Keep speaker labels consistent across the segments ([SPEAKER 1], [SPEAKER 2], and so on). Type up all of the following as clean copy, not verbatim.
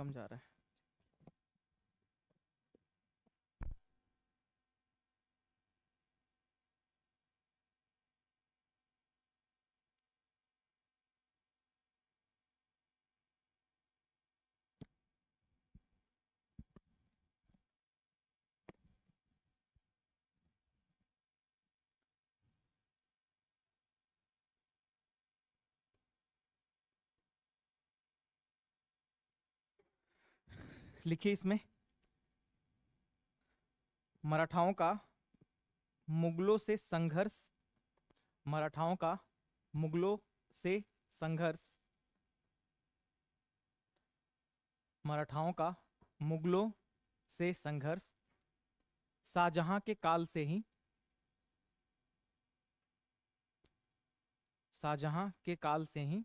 [SPEAKER 1] कम जा रहा है। लिखिए इसमें, मराठाओं का मुगलों से संघर्ष, मराठाओं का मुगलों से संघर्ष, मराठाओं का मुगलों से संघर्ष शाहजहां के काल से ही, शाहजहां के काल से ही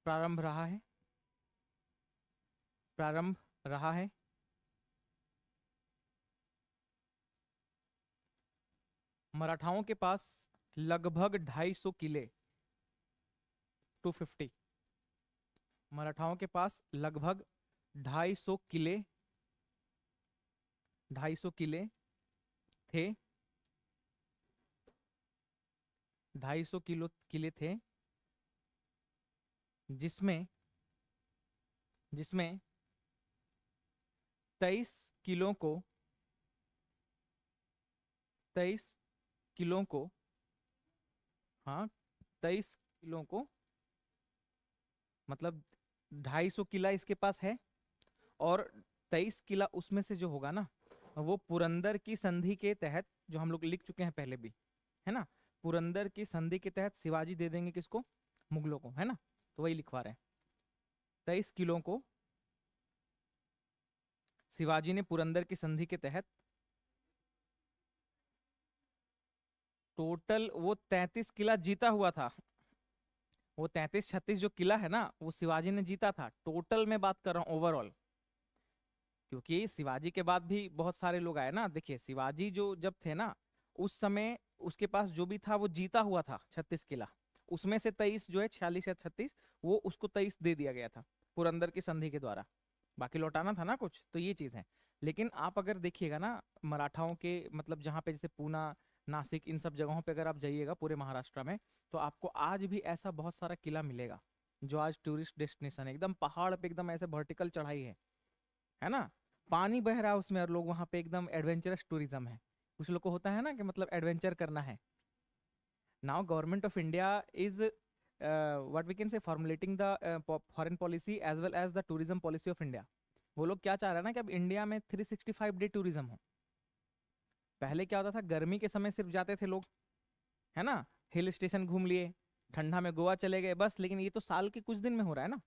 [SPEAKER 1] प्रारंभ रहा है, प्रारंभ रहा है। मराठाओं के पास लगभग 250 किले, 250, मराठाओं के पास लगभग 250 किले, 250 किले थे, 250 किले थे, जिसमें जिसमें 23 किलों को 23 किलों को, हाँ 23 किलों को, मतलब 250 किला इसके पास है, और 23 किला उसमें से जो होगा ना, वो पुरंदर की संधि के तहत, जो हम लोग लिख चुके हैं पहले भी, है ना, पुरंदर की संधि के तहत शिवाजी दे देंगे किसको, मुगलों को, है ना, तो वही लिखवा रहे हैं। 23 किलों को शिवाजी ने पुरंदर की संधि के तहत, टोटल वो 33 किला जीता हुआ था, वो 33-36 जो किला है ना, वो शिवाजी ने जीता था, टोटल में बात कर रहा हूँ, ओवरऑल। क्योंकि शिवाजी के बाद भी बहुत सारे लोग आए ना, देखिए शिवाजी जो जब थे ना, उस समय उसके पास जो भी था वो जीता हुआ था 36 किला, उसमें से 23 जो है, 46 या 36, वो उसको 23 दे दिया गया था पुरंदर की संधि के द्वारा, बाकी लौटाना था ना कुछ, तो ये चीज है। लेकिन आप अगर देखिएगा ना, मराठाओं के मतलब जहाँ पे जैसे पूना, नासिक, इन सब जगहों पे अगर आप जाइएगा पूरे महाराष्ट्र में, तो आपको आज भी ऐसा बहुत सारा किला मिलेगा जो आज टूरिस्ट डेस्टिनेशन है, एकदम पहाड़ पे एकदम ऐसे वर्टिकल चढ़ाई है ना, पानी बह रहा है उसमें, और लोग वहां पे एकदम एडवेंचरस टूरिज्म है, कुछ लोग को होता है ना कि मतलब एडवेंचर करना है। Now government of India is what we can say formulating the foreign policy as well as the tourism policy of India. वो लोग क्या चाह रहे हैं ना कि अब इंडिया में 365 डे टूरिज्म हो। पहले क्या होता था, गर्मी के समय सिर्फ जाते थे लोग, है ना, हिल स्टेशन घूम लिए, ठंडा में गोवा चले गए बस, लेकिन ये तो साल के कुछ दिन में हो रहा है ना।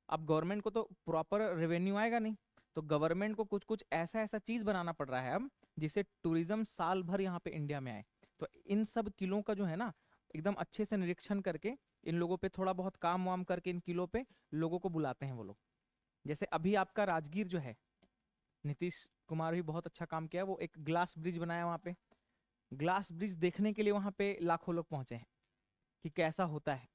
[SPEAKER 1] अब गवर्नमेंट को तो प्रॉपर रेवेन्यू आएगा नहीं, तो गवर्नमेंट को कुछ कुछ ऐसा ऐसा चीज बनाना पड़ रहा है अब, जिससे टूरिज्म साल भर यहाँ पे इंडिया में आए। तो इन सब किलों का जो है ना, एकदम अच्छे से निरीक्षण करके, इन लोगों पे थोड़ा बहुत काम वाम करके, इन किलों पे लोगों को बुलाते हैं वो लोग। जैसे अभी आपका राजगीर जो है, नीतीश कुमार भी बहुत अच्छा काम किया, वो एक ग्लास ब्रिज बनाया वहां पे, ग्लास ब्रिज देखने के लिए वहां पे लाखों लोग पहुंचे हैं कि कैसा होता है,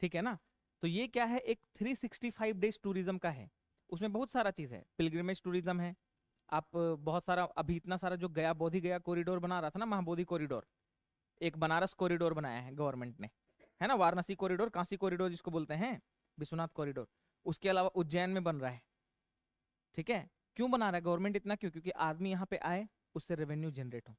[SPEAKER 1] ठीक है ना। तो ये क्या है, एक 365 डेज टूरिज्म का है, उसमें बहुत सारा चीज है, पिलग्रिमेज टूरिज्म है। आप बहुत सारा, अभी इतना सारा जो गया बोधि गया कॉरिडोर बना रहा था ना, महाबोधि कॉरिडोर, एक बनारस कॉरिडोर बनाया है गवर्नमेंट ने, है ना, वाराणसी कॉरिडोर, काशी कॉरिडोर जिसको बोलते हैं, विश्वनाथ कॉरिडोर, उसके अलावा उज्जैन में बन रहा है, ठीक है। क्यों बना रहा है गवर्नमेंट इतना, क्यों, क्योंकि आदमी यहाँ पे आए, उससे रेवेन्यू जनरेट हो।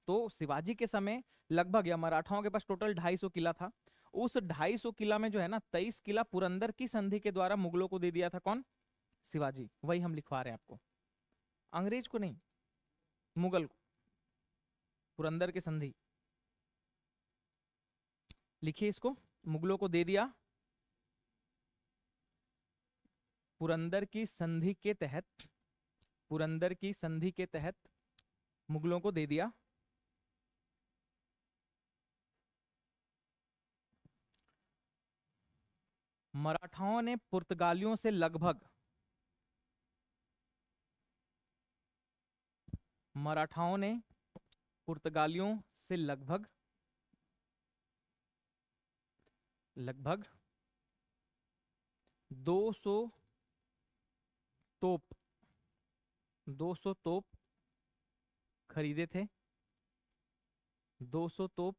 [SPEAKER 1] तो शिवाजी के समय लगभग, या मराठाओं के पास टोटल 250 किला था, उस 250 किला में जो है ना, 23 किला पुरंदर की संधि के द्वारा मुगलों को दे दिया था, कौन, शिवाजी, वही हम लिखवा रहे हैं आपको, अंग्रेज को नहीं, मुगल को, पुरंदर की संधि, लिखिए इसको, मुगलों को दे दिया, पुरंदर की संधि के तहत, पुरंदर की संधि के तहत मुगलों को दे दिया। मराठाओं ने पुर्तगालियों से लगभग, मराठाओं ने पुर्तगालियों से लगभग, लगभग 200 तोप, 200 तोप खरीदे थे, 200 तोप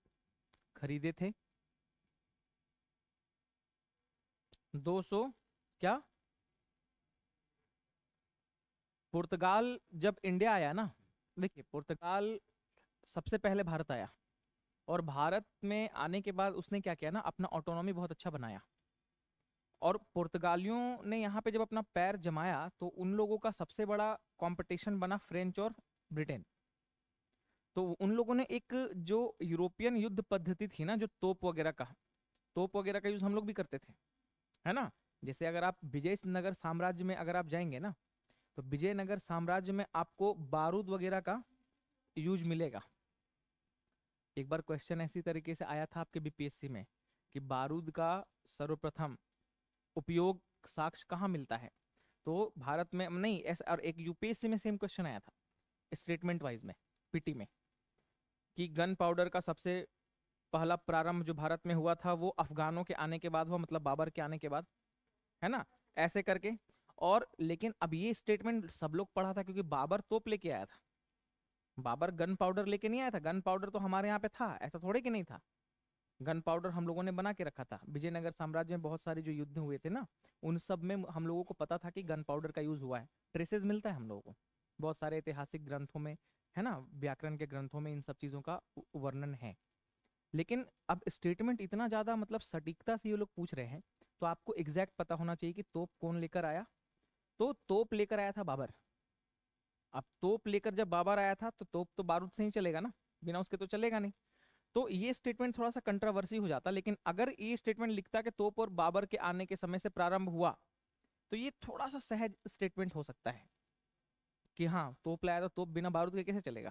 [SPEAKER 1] खरीदे थे, 200 क्या, पुर्तगाल जब इंडिया आया ना, देखिए पुर्तगाल सबसे पहले भारत आया, और भारत में आने के बाद उसने क्या किया ना, अपना ऑटोनॉमी बहुत अच्छा बनाया। और पुर्तगालियों ने यहाँ पे जब अपना पैर जमाया तो उन लोगों का सबसे बड़ा कंपटीशन बना फ्रेंच और ब्रिटेन। तो उन लोगों ने एक जो यूरोपियन युद्ध पद्धति थी ना, जो तोप वगैरह का यूज हम लोग भी करते थे, है ना। जैसे अगर आप विजयनगर साम्राज्य में अगर आप जाएंगे ना, तो विजयनगर साम्राज्य में आपको बारूद वगैरह का यूज मिलेगा। एक बार क्वेश्चन ऐसी तरीके से आया था आपके बीपीएससी में कि बारूद का सर्वप्रथम उपयोग साक्ष्य कहाँ मिलता है, तो भारत में नहीं ऐसा, और एक यूपीएससी में सेम क्वेश्चन आया था स्टेटमेंट वाइज में, पीटी में, कि गन पाउडर का सबसे पहला प्रारंभ जो भारत में हुआ था वो अफगानों के आने के बाद हुआ, मतलब बाबर के आने के बाद, है ना, ऐसे करके। और लेकिन अब ये स्टेटमेंट सब लोग पढ़ा था क्योंकि बाबर तोप लेके आया था, बाबर गन पाउडर लेके नहीं आया था। गन पाउडर तो हमारे यहाँ पे था, ऐसा थोड़े कि नहीं था। गन पाउडर हम लोगों ने बना के रखा था। विजयनगर साम्राज्य में बहुत सारे जो युद्ध हुए थे ना, उन सब में हम लोगों को पता था कि गन पाउडर का यूज हुआ है। ट्रेसेस मिलता है हम लोगों को बहुत सारे ऐतिहासिक ग्रंथों में, है ना, व्याकरण के ग्रंथों में इन सब चीजों का वर्णन है। लेकिन अब स्टेटमेंट इतना ज्यादा मतलब सटीकता से ये लोग पूछ रहे हैं, तो आपको एग्जैक्ट पता होना चाहिए कि तोप कौन लेकर आया। तो तोप लेकर आया था बाबर। अब तोप लेकर जब बाबर आया था तो तोप तो बारूद से ही चलेगा ना, बिना उसके तो चलेगा नहीं। तो ये स्टेटमेंट थोड़ा सा कंट्रोवर्सी हो जाता, लेकिन अगर ये स्टेटमेंट लिखता कि तोप और बाबर के आने के समय से प्रारंभ हुआ, तो ये थोड़ा सा सहज स्टेटमेंट हो सकता है कि हाँ तोप लाया तो तोप बिना बारूद के कैसे चलेगा,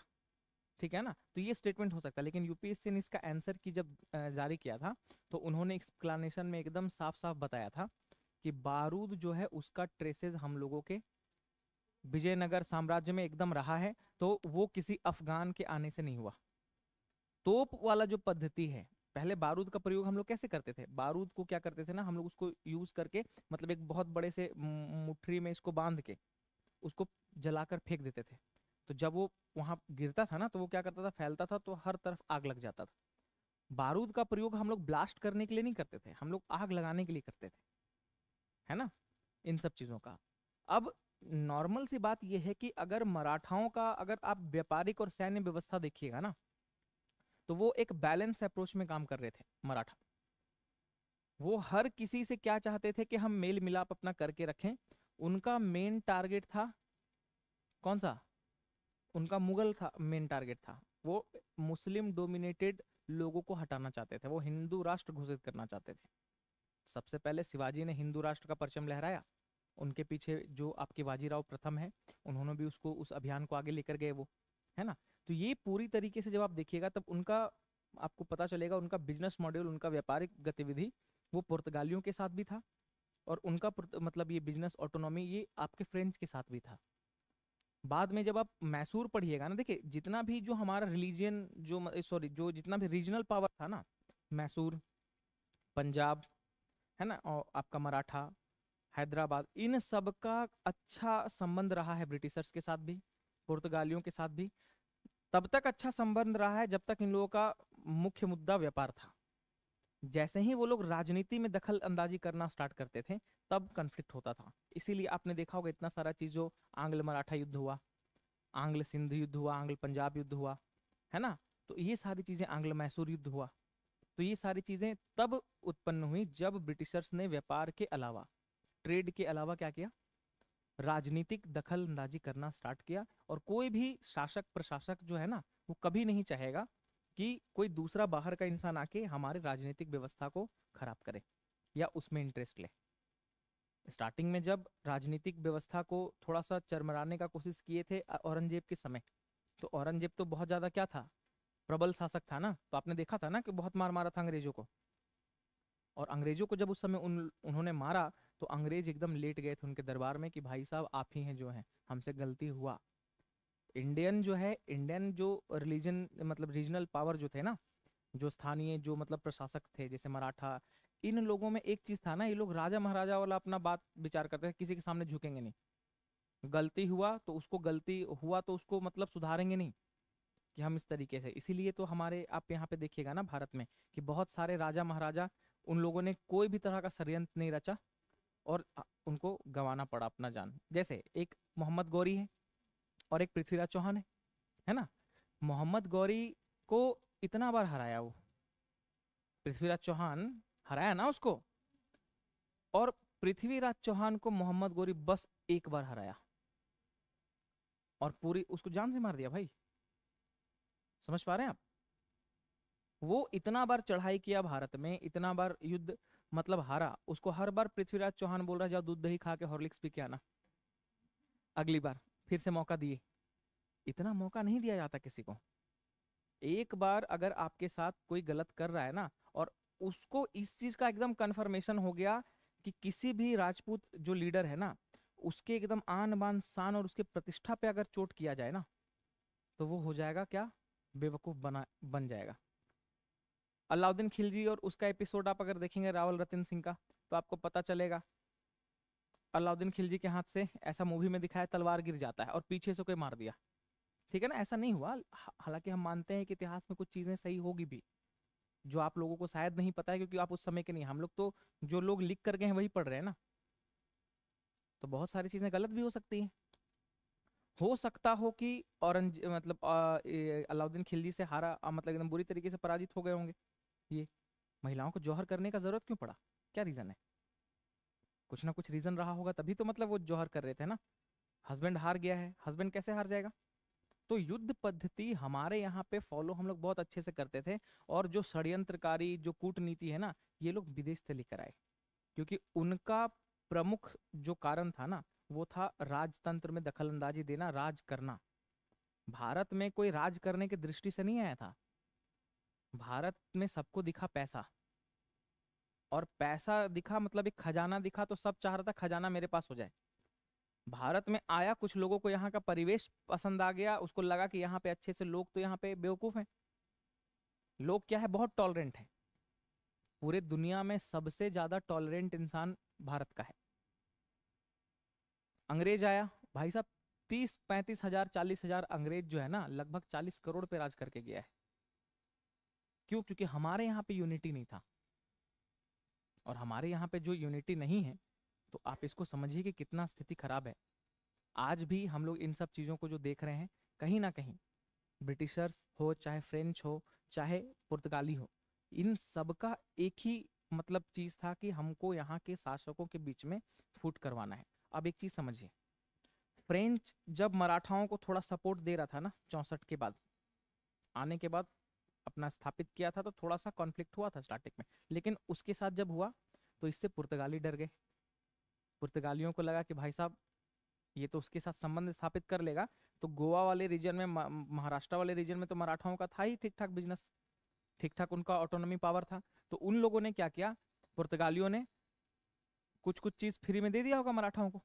[SPEAKER 1] ठीक है ना। तो ये स्टेटमेंट हो सकता है। लेकिन यूपीएससी ने इसका आंसर की जब जारी किया था, तो उन्होंने एक्सप्लेनेशन में एकदम साफ साफ बताया था कि बारूद जो है उसका ट्रेसेस हम लोगों के विजयनगर साम्राज्य में एकदम रहा है, तो वो किसी अफगान के आने से नहीं हुआ। तोप वाला जो पद्धति है, पहले बारूद का प्रयोग हम लोग कैसे करते थे, बारूद को क्या करते थे ना, हम लोग उसको यूज करके मतलब एक बहुत बड़े से मुठरी में इसको बांध के उसको जलाकर फेंक देते थे। तो जब वो वहां गिरता था ना, तो वो क्या करता था, फैलता था, तो हर तरफ आग लग जाता था। बारूद का प्रयोग हम लोग ब्लास्ट करने के लिए नहीं करते थे, हम लोग आग लगाने के लिए करते थे, है ना, इन सब चीजों का। अब नॉर्मल सी बात यह है कि अगर मराठाओं का अगर आप व्यापारिक और सैन्य व्यवस्था देखिएगा ना, तो वो एक बैलेंस अप्रोच में काम कर रहे थे मराठा। वो हर किसी से क्या चाहते थे कि हम मेल मिलाप अपना करके रखें। उनका मेन टारगेट था कौन सा, उनका मुगल था मेन टारगेट था। वो मुस्लिम डोमिनेटेड लोगों को हटाना चाहते थे, वो हिंदू राष्ट्र घोषित करना चाहते थे। सबसे पहले शिवाजी ने हिंदू राष्ट्र का परचम लहराया, उनके पीछे जो आपके बाजीराव प्रथम है, उन्होंने भी उसको उस अभियान को आगे लेकर गए वो, है ना। तो ये पूरी तरीके से जब आप देखिएगा तब उनका आपको पता चलेगा, उनका बिजनेस मॉड्यूल, उनका व्यापारिक गतिविधि वो पुर्तगालियों के साथ भी था, और उनका मतलब ये बिजनेस ऑटोनॉमी ये आपके फ्रेंच के साथ भी था। बाद में जब आप मैसूर पढ़िएगा ना, देखिए जितना भी जो हमारा रिलीजियन जो सॉरी जो जितना भी रीजनल पावर था ना, मैसूर, पंजाब, है ना, और आपका मराठा, हैदराबाद, इन सब का अच्छा संबंध रहा है ब्रिटिशर्स के साथ भी, पुर्तगालियों के साथ भी। तब तक अच्छा संबंध रहा है जब तक इन लोगों का मुख्य मुद्दा व्यापार था। जैसे ही वो लोग राजनीति में दखल अंदाजी करना स्टार्ट करते थे, तब कन्फ्लिक्ट होता था। इसीलिए आपने देखा होगा इतना सारा चीज, जो आंग्ल मराठा युद्ध हुआ, आंग्ल सिंध युद्ध हुआ, आंग्ल पंजाब युद्ध हुआ, है ना, तो ये सारी चीजें, आंग्ल मैसूर युद्ध हुआ, तो ये सारी चीजें तब उत्पन्न हुई जब ब्रिटिशर्स ने व्यापार के अलावा, ट्रेड के अलावा क्या किया, राजनीतिक दखल अंदाजी करना स्टार्ट किया। और कोई भी शासक प्रशासक जो है ना, वो कभी नहीं चाहेगा कि कोई दूसरा बाहर का इंसान आके हमारे राजनीतिक व्यवस्था को खराब करे या उसमें इंटरेस्ट ले। स्टार्टिंग में जब राजनीतिक व्यवस्था को थोड़ा सा चरमराने का कोशिश किए थे औरंगजेब के समय, तो औरंगजेब तो बहुत ज्यादा क्या था, प्रबल शासक था ना, तो आपने देखा था ना कि बहुत मार मारा था अंग्रेजों को। और अंग्रेजों को जब उस समय उन्होंने मारा, तो अंग्रेज एकदम लेट गए थे उनके दरबार में कि भाई साहब आप ही हैं जो हैं, हमसे गलती हुआ। इंडियन जो है, इंडियन जो रिलीजन मतलब रीजनल पावर जो थे ना, जो स्थानीय जो मतलब प्रशासक थे जैसे मराठा, इन लोगों में एक चीज था ना, ये लोग राजा महाराजा वाला अपना बात विचार करते थे, किसी के सामने झुकेंगे नहीं। गलती हुआ तो उसको मतलब सुधारेंगे नहीं कि हम इस तरीके से। इसीलिए तो हमारे आप यहाँ पे देखिएगा ना भारत में कि बहुत सारे राजा महाराजा, उन लोगों ने कोई भी तरह का षड्यंत्र नहीं रचा और उनको गंवाना पड़ा अपना जान। जैसे एक मोहम्मद गौरी है और एक पृथ्वीराज चौहान है ना। मोहम्मद गौरी को इतना बार हराया वो, पृथ्वीराज चौहान हराया ना उसको, और पृथ्वीराज चौहान को मोहम्मद गौरी बस एक बार हराया और पूरी उसको जान से मार दिया भाई। समझ पा रहे हैं आप? वो इतना बार चढ़ाई किया भारत में, इतना बार युद्ध मतलब हारा, उसको हर बार पृथ्वीराज चौहान बोल रहा है जाओ दूध दही खा के हॉर्लिक्स पी के आना, अगली बार फिर से मौका दिए। इतना मौका नहीं दिया जाता किसी को। एक बार अगर आपके साथ कोई गलत कर रहा है ना, और उसको इस चीज का एकदम कंफर्मेशन हो गया कि किसी भी राजपूत जो लीडर है ना, उसके एकदम आन बान शान और उसके प्रतिष्ठा पे अगर चोट किया जाए ना, तो वो हो जाएगा क्या, बेवकूफ बन जाएगा। अलाउद्दीन खिलजी और उसका एपिसोड आप अगर देखेंगे रावल रतन सिंह का, तो आपको पता चलेगा अलाउद्दीन खिलजी के हाथ से ऐसा मूवी में दिखाया तलवार गिर जाता है और पीछे से कोई मार दिया। ठीक है ना, ऐसा नहीं हुआ। हालांकि हम मानते हैं कि इतिहास में कुछ चीजें सही होगी भी, जो आप लोगों को शायद नहीं पता है क्योंकि आप उस समय के नहीं। हम लोग तो जो लोग लिख कर गए हैं वही पढ़ रहे हैं ना, तो बहुत सारी चीजें गलत भी हो सकती हैं। हो सकता हो कि मतलब अलाउद्दीन खिलजी से हारा मतलब एकदम बुरी तरीके से पराजित हो गए होंगे ये। महिलाओं को जौहर करने का जरूरत क्यों पड़ा, क्या रीजन है? कुछ ना कुछ रीजन रहा होगा, तभी तो मतलब वो जौहर कर रहे थे ना। हस्बैंड हार गया है, हस्बैंड कैसे हार जाएगा? तो युद्ध पद्धति हमारे यहाँ पे फॉलो हम लोग बहुत अच्छे से करते थे। और जो षड्यंत्रकारी जो कूटनीति है ना, ये लोग विदेश से लेकर आए, क्योंकि उनका प्रमुख जो कारण था ना, वो था राजतंत्र में दखलंदाजी देना, राज करना। भारत में कोई राज करने की दृष्टि से नहीं आया था। भारत में सबको दिखा पैसा, और पैसा दिखा मतलब एक खजाना दिखा, तो सब चाह रहा था खजाना मेरे पास हो जाए। भारत में आया, कुछ लोगों को यहाँ का परिवेश पसंद आ गया, उसको लगा कि यहाँ पे अच्छे से लोग तो यहाँ पे बेवकूफ हैं। लोग क्या है, बहुत टॉलरेंट है। पूरे दुनिया में सबसे ज्यादा टॉलरेंट इंसान भारत का है। अंग्रेज आया भाई साहब, 30-35 हजार 40 हजार अंग्रेज जो है ना, लगभग 40 करोड़ पे राज करके गया है। क्यों? क्योंकि हमारे यहाँ पे यूनिटी नहीं था। और हमारे यहाँ पे जो यूनिटी नहीं है, तो आप इसको समझिए कि कितना स्थिति खराब है। आज भी हम लोग इन सब चीजों को जो देख रहे हैं, कहीं ना कहीं ब्रिटिशर्स हो, चाहे फ्रेंच हो, चाहे पुर्तगाली हो, इन सब का एक ही मतलब चीज था कि हमको यहाँ के शासकों के बीच में फूट करवाना है। अब एक चीज समझिए, फ्रेंच जब मराठाओं को थोड़ा सपोर्ट दे रहा था ना 64 के बाद, आने के बाद अपना स्थापित किया था, तो थोड़ा सा कॉन्फ्लिक्ट हुआ था स्टार्टिंग में। लेकिन उसके साथ जब हुआ, तो इससे पुर्तगाली डर गए। पुर्तगालियों को लगा कि भाई साहब ये तो उसके साथ संबंध स्थापित कर लेगा, तो गोवा वाले रीजन में, महाराष्ट्र वाले रीजन में तो मराठाओं का था ही ठीक ठाक बिजनेस, ठीक ठाक उनका ऑटोनॉमी पावर था। तो उन लोगों ने क्या किया, पुर्तगालियों ने कुछ कुछ चीज फ्री में दे दिया होगा मराठाओं को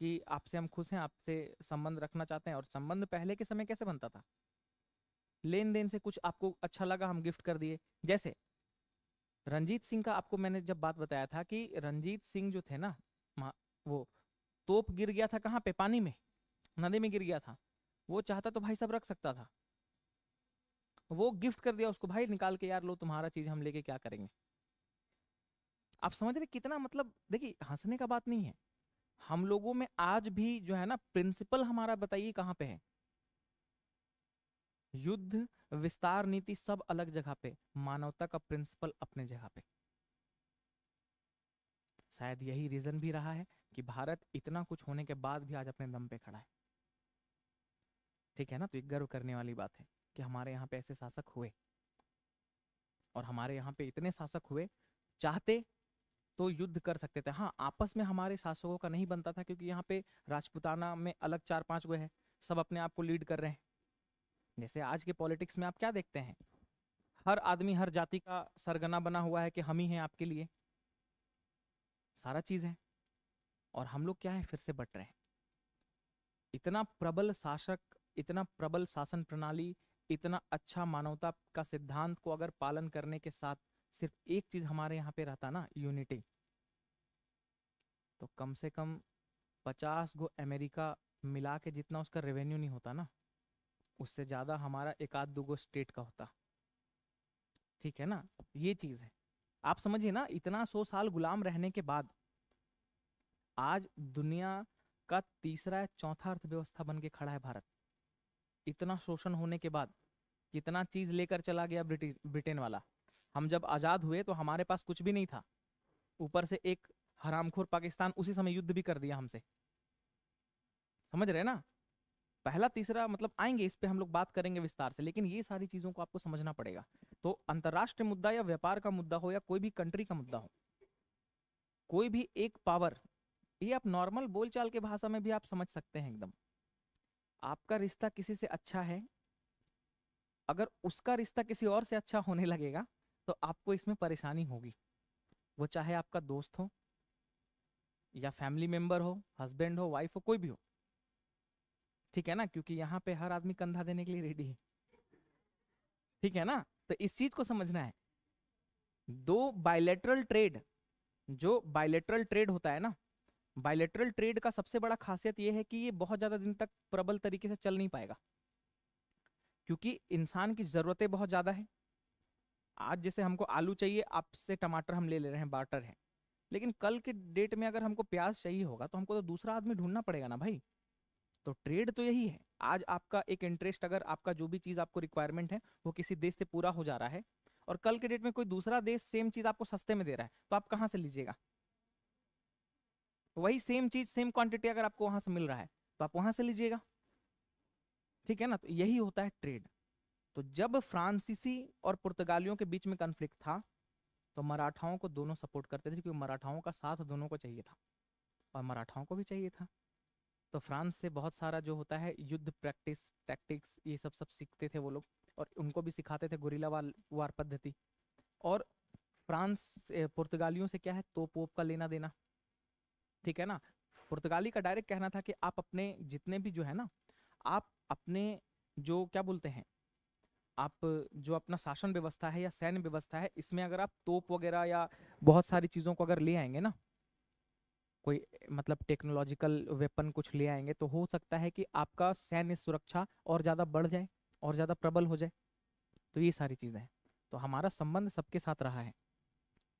[SPEAKER 1] कि आपसे हम खुश हैं, आपसे संबंध रखना चाहते हैं। और संबंध पहले के समय कैसे बनता था, लेन देन से, कुछ आपको अच्छा लगा हम गिफ्ट कर दिए। जैसे रंजीत सिंह का आपको मैंने जब बात बताया था कि रंजीत सिंह जो थे ना, वो तोप गिर गया था कहाँ पे, पानी में, नदी में गिर गया था। वो चाहता तो भाई साहब रख सकता था, वो गिफ्ट कर दिया उसको, भाई निकाल के यार लो तुम्हारा चीज, हम लेके क्या करेंगे। आप समझ रहे कितना मतलब, देखिए हंसने का बात नहीं है। हम लोगों में आज भी जो है ना प्रिंसिपल हमारा, बताइए कहाँ पे है। युद्ध, विस्तार नीति सब अलग जगह पे, मानवता का प्रिंसिपल अपने जगह पे। शायद यही रीजन भी रहा है कि भारत इतना कुछ होने के बाद भी आज अपने दम पे खड़ा है। ठीक है ना, तो एक गर्व करने वाली बात है कि हमारे यहाँ पे ऐसे शासक हुए, और हमारे यहाँ पे इतने शासक हुए, चाहते तो युद्ध कर सकते थे। हाँ, आपस में हमारे शासकों का नहीं बनता था, क्योंकि यहाँ पे राजपूताना में अलग 4-5 गो है, सब अपने आप को लीड कर रहे हैं। जैसे आज के पॉलिटिक्स में आप क्या देखते हैं, हर आदमी हर जाति का सरगना बना हुआ है कि हम ही हैं आपके लिए, सारा चीज है। और हम लोग क्या है, फिर से बट रहे हैं। इतना प्रबल शासक, इतना प्रबल शासन प्रणाली, इतना अच्छा मानवता का सिद्धांत को अगर पालन करने के साथ सिर्फ एक चीज हमारे यहाँ पे रहता ना, यूनिटी, तो कम से कम 50 गो अमेरिका मिला के जितना उसका रेवेन्यू नहीं होता ना, उससे ज्यादा हमारा एक आध 2 गो स्टेट का होता। ठीक है ना, ये चीज है। आप समझिए ना, इतना 100 साल गुलाम रहने के बाद आज दुनिया का तीसरा या चौथा अर्थव्यवस्था बन के खड़ा है भारत। इतना शोषण होने के बाद कितना चीज लेकर चला गया ब्रिटेन वाला। हम जब आजाद हुए तो हमारे पास कुछ भी नहीं था, ऊपर से एक हरामखोर पाकिस्तान उसी समय युद्ध भी कर दिया हमसे। समझ रहे हैं ना। पहला तीसरा मतलब आएंगे, इस पे हम लोग बात करेंगे विस्तार से, लेकिन ये सारी चीजों को आपको समझना पड़ेगा। तो अंतरराष्ट्रीय मुद्दा या व्यापार का मुद्दा हो या कोई भी कंट्री का मुद्दा हो, कोई भी एक पावर, ये आप नॉर्मल बोलचाल के भाषा में भी आप समझ सकते हैं एकदम। आपका रिश्ता किसी से अच्छा है, अगर उसका रिश्ता किसी और से अच्छा होने लगेगा तो आपको इसमें परेशानी होगी। वो चाहे आपका दोस्त हो या फैमिली मेंबर हो, हस्बैंड हो, वाइफ हो, कोई भी हो। ठीक है ना, क्योंकि यहाँ पे हर आदमी कंधा देने के लिए रेडी है। ठीक है ना, तो इस चीज को समझना है। दो बायलेटरल ट्रेड, जो बायलेटरल ट्रेड होता है ना, बायलेटरल ट्रेड का सबसे बड़ा खासियत यह है कि ये बहुत ज्यादा दिन तक प्रबल तरीके से चल नहीं पाएगा, क्योंकि इंसान की जरूरतें बहुत ज्यादा है। आज जैसे हमको आलू चाहिए, आपसे टमाटर हम ले ले रहे हैं, बार्टर है। लेकिन कल के डेट में अगर हमको प्याज चाहिए होगा तो हमको तो दूसरा आदमी ढूंढना पड़ेगा ना भाई। तो ट्रेड तो यही है। आज आपका एक इंटरेस्ट, अगर आपका जो भी चीज आपको रिक्वायरमेंट है वो किसी देश से पूरा हो जा रहा है, और कल के डेट में कोई दूसरा देश सेम चीज आपको सस्ते में दे रहा है, तो आप कहाँ से लीजिएगा? वही सेम चीज सेम क्वांटिटी अगर आपको वहां से मिल रहा है तो आप वहां से लीजिएगा। ठीक है ना, तो यही होता है ट्रेड। तो जब फ्रांसीसी और पुर्तगालियों के बीच में कन्फ्लिक्ट था तो मराठाओं को दोनों सपोर्ट करते थे, क्योंकि मराठाओं का साथ दोनों को चाहिए था और मराठाओं को भी चाहिए था। तो फ्रांस से बहुत सारा जो होता है युद्ध प्रैक्टिस, टैक्टिक्स, ये सब सब सीखते थे वो लोग, और उनको भी सिखाते थे गुरिल्ला वार पद्धति। और फ्रांस पुर्तगालियों से क्या है, तोप वोप का लेना देना। ठीक है ना। पुर्तगाली का डायरेक्ट कहना था कि आप अपने जितने भी जो है ना, आप अपने जो क्या बोलते हैं, आप जो अपना शासन व्यवस्था है या सैन्य व्यवस्था है, इसमें अगर आप तोप वगैरह या बहुत सारी चीजों को अगर ले आएंगे ना, कोई मतलब टेक्नोलॉजिकल वेपन कुछ ले आएंगे, तो हो सकता है कि आपका सैन्य सुरक्षा और ज्यादा बढ़ जाए और ज्यादा प्रबल हो जाए। तो ये सारी चीजें हैं। तो हमारा संबंध सबके साथ रहा है।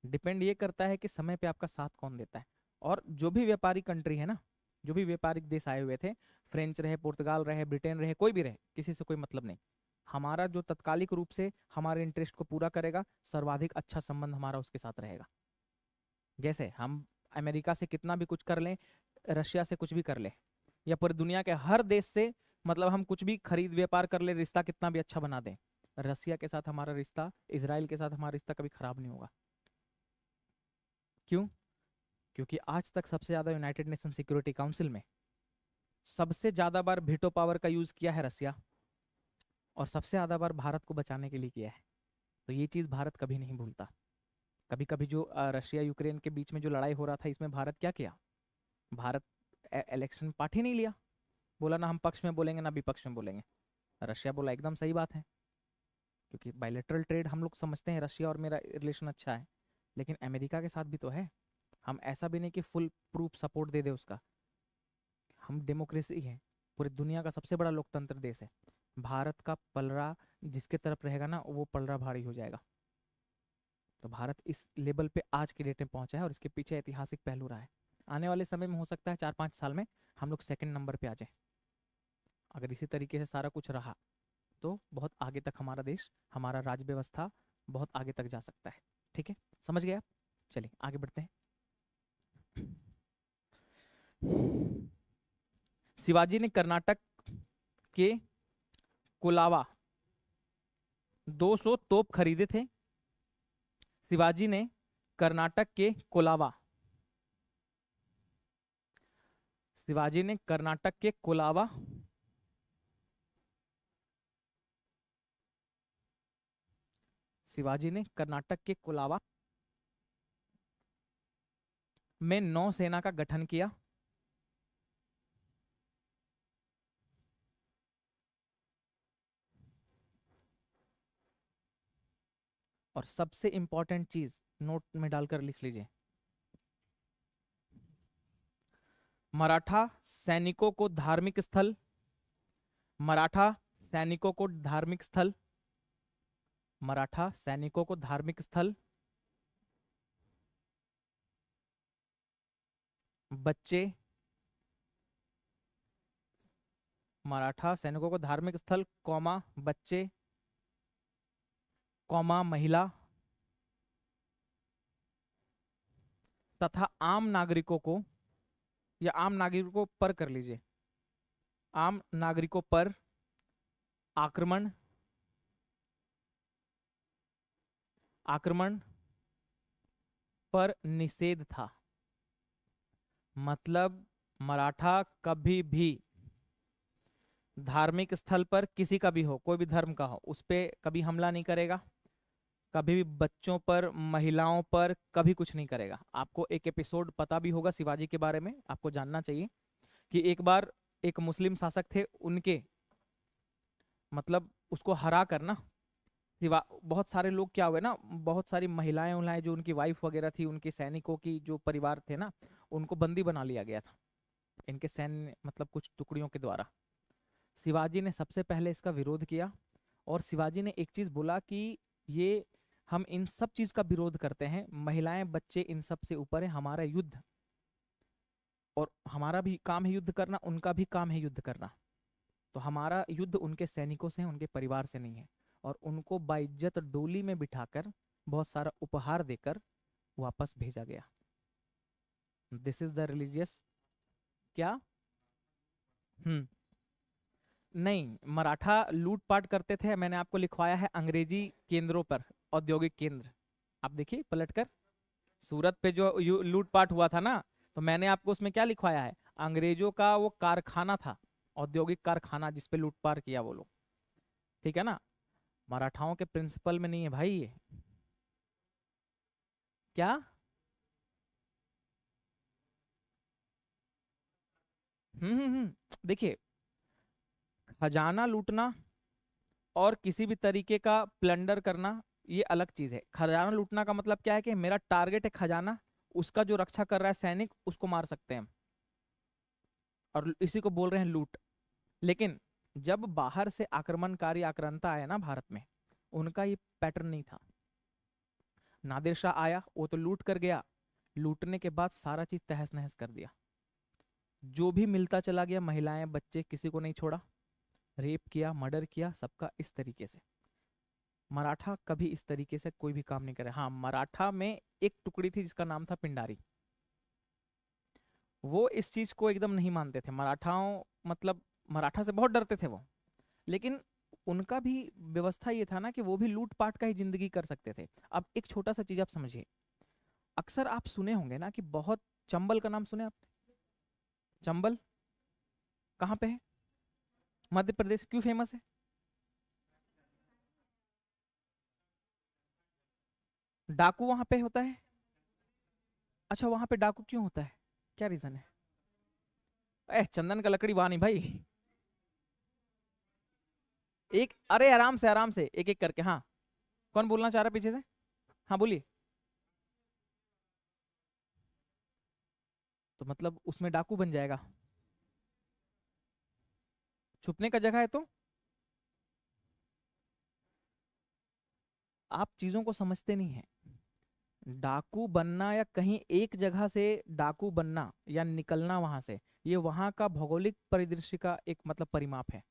[SPEAKER 1] डिपेंड ये करता है कि समय पे आपका साथ कौन देता है। और जो भी व्यापारी कंट्री है ना, जो भी व्यापारिक देश आए हुए थे, फ्रेंच रहे, पुर्तगाल रहे, ब्रिटेन रहे, कोई भी रहे, किसी से कोई मतलब नहीं। हमारा जो तत्कालिक रूप से हमारे इंटरेस्ट को पूरा करेगा, सर्वाधिक अच्छा संबंध हमारा उसके साथ रहेगा। जैसे हम अमेरिका से कितना भी कुछ कर लें, रशिया से कुछ भी कर ले, या पूरी दुनिया के हर देश से मतलब हम कुछ भी खरीद व्यापार कर ले, रिश्ता कितना भी अच्छा बना दें, रसिया के साथ हमारा रिश्ता, इसराइल के साथ हमारा रिश्ता कभी खराब नहीं होगा। क्यों? क्योंकि आज तक सबसे ज्यादा यूनाइटेड नेशन सिक्योरिटी काउंसिल में सबसे ज्यादा बार वीटो पावर का यूज किया है रसिया, और सबसे ज्यादा बार भारत को बचाने के लिए किया है। तो ये चीज भारत कभी नहीं भूलता। कभी कभी जो रशिया यूक्रेन के बीच में जो लड़ाई हो रहा था, इसमें भारत क्या किया? भारत इलेक्शन पार्टी नहीं लिया, बोला ना हम पक्ष में बोलेंगे ना विपक्ष में बोलेंगे। रशिया बोला एकदम सही बात है, क्योंकि बायलेटरल ट्रेड हम लोग समझते हैं, रशिया और मेरा रिलेशन अच्छा है, लेकिन अमेरिका के साथ भी तो है। हम ऐसा भी नहीं कि फुल प्रूफ सपोर्ट दे दे उसका। हम डेमोक्रेसी है, पूरी दुनिया का सबसे बड़ा लोकतंत्र देश है। भारत का पलड़ा जिसके तरफ रहेगा ना, वो पलड़ा भारी हो जाएगा। तो भारत इस लेवल पे आज के डेट में पहुंचा है, और इसके पीछे ऐतिहासिक पहलू रहा है। आने वाले समय में हो सकता है 4-5 साल में हम लोग सेकंड नंबर पे आ जाए। अगर इसी तरीके से सारा कुछ रहा तो बहुत आगे तक हमारा देश, हमारा राज्य व्यवस्था बहुत आगे तक जा सकता है। ठीक है, समझ गए आप? चलिए आगे बढ़ते हैं। शिवाजी ने कर्नाटक के कोलावा 200 तोप खरीदे थे। शिवाजी ने कर्नाटक के कोलावा, शिवाजी ने कर्नाटक के कोलावा शिवाजी ने कर्नाटक के कोलावा में नौसेना का गठन किया। और सबसे इंपॉर्टेंट चीज नोट में डालकर लिख लीजिए, मराठा सैनिकों को धार्मिक स्थल, मराठा सैनिकों को धार्मिक स्थल, मराठा सैनिकों को धार्मिक स्थल, बच्चे, मराठा सैनिकों को धार्मिक स्थल, कौमा बच्चे, कौमा महिला, तथा आम नागरिकों को, या आम नागरिकों पर कर लीजिए, आम नागरिकों पर आक्रमण, आक्रमण पर निषेध था। मतलब मराठा कभी भी धार्मिक स्थल पर, किसी का भी हो, कोई भी धर्म का हो, उस पे कभी हमला नहीं करेगा, कभी भी बच्चों पर, महिलाओं पर कभी कुछ नहीं करेगा। आपको एक एपिसोड पता भी होगा शिवाजी के बारे में, आपको जानना चाहिए कि एक बार एक मुस्लिम शासक थे, उनके मतलब उसको हरा कर ना, सिवा बहुत सारे लोग क्या हुए ना, बहुत सारी महिलाएं उलाएं जो उनकी वाइफ वगैरह थी, उनके सैनिकों की जो परिवार थे ना, उनको बंदी बना लिया गया था इनके सैन्य मतलब कुछ टुकड़ियों के द्वारा। शिवाजी ने सबसे पहले इसका विरोध किया, और शिवाजी ने एक चीज बोला कि ये हम इन सब चीज का विरोध करते हैं, महिलाएं बच्चे इन सब से ऊपर है, हमारा युद्ध, और हमारा भी काम है युद्ध करना, उनका भी काम है युद्ध करना, तो हमारा युद्ध उनके सैनिकों से है, उनके परिवार से नहीं है। और उनको बाइज्जत डोली में बिठाकर बहुत सारा उपहार देकर वापस भेजा गया। दिस इज द रिलीजियस, क्या? हम्म, नहीं, मराठा लूटपाट करते थे, मैंने आपको लिखवाया है अंग्रेजी केंद्रों पर, औद्योगिक केंद्र, आप देखिए पलट कर, सूरत पे जो लूटपाट हुआ था ना, तो मैंने आपको उसमें क्या लिखवाया है, अंग्रेजों का वो कारखाना था, औद्योगिक कारखाना, जिसपे लूटपाट किया वो लोग, ठीक है ना। मराठाओं के प्रिंसिपल में नहीं है भाई ये। क्या? देखिए, खजाना लूटना और किसी भी तरीके का प्लंडर करना, ये अलग चीज है। खजाना लूटना का मतलब क्या है कि मेरा टारगेट है खजाना, उसका जो रक्षा कर रहा है सैनिक, उसको मार सकते हैं हम, और इसी को बोल रहे हैं लूट। लेकिन जब बाहर से आक्रमणकारी आक्रांता आया ना भारत में, उनका ये पैटर्न नहीं था। नादिर शाह आया, वो तो लूट कर गया, लूटने के बाद सारा चीज तहस नहस कर दिया, जो भी मिलता चला गया, महिलाएं बच्चे किसी को नहीं छोड़ा, रेप किया, मर्डर किया सबका, इस तरीके से। मराठा कभी इस तरीके से कोई भी काम नहीं करे। हाँ, मराठा में एक टुकड़ी थी जिसका नाम था पिंडारी, वो इस चीज को एकदम नहीं मानते थे, मराठाओं मतलब मराठा से बहुत डरते थे वो। लेकिन उनका भी व्यवस्था ये था ना कि वो भी लूटपाट का ही जिंदगी कर सकते थे। अब एक छोटा सा चीज आप समझिए, अक्सर आप सुने होंगे ना कि बहुत, चंबल का नाम सुने आप? चंबल कहाँ पे है? मध्य प्रदेश। क्यों फेमस है? डाकू वहां पे होता है? अच्छा, वहां पे डाकू क्यों होता है, क्या रीजन है? चंदन का लकड़ी वहां नहीं भाई। एक, अरे आराम से एक एक करके, हाँ। कौन बोलना चाह रहा है पीछे से? हाँ बोलिए। तो मतलब उसमें डाकू बन जाएगा? छुपने का जगह है तो? आप चीजों को समझते नहीं है। डाकू बनना या कहीं एक जगह से डाकू बनना या निकलना वहां से, ये वहां का भौगोलिक परिदृश्य का एक मतलब परिमाप है।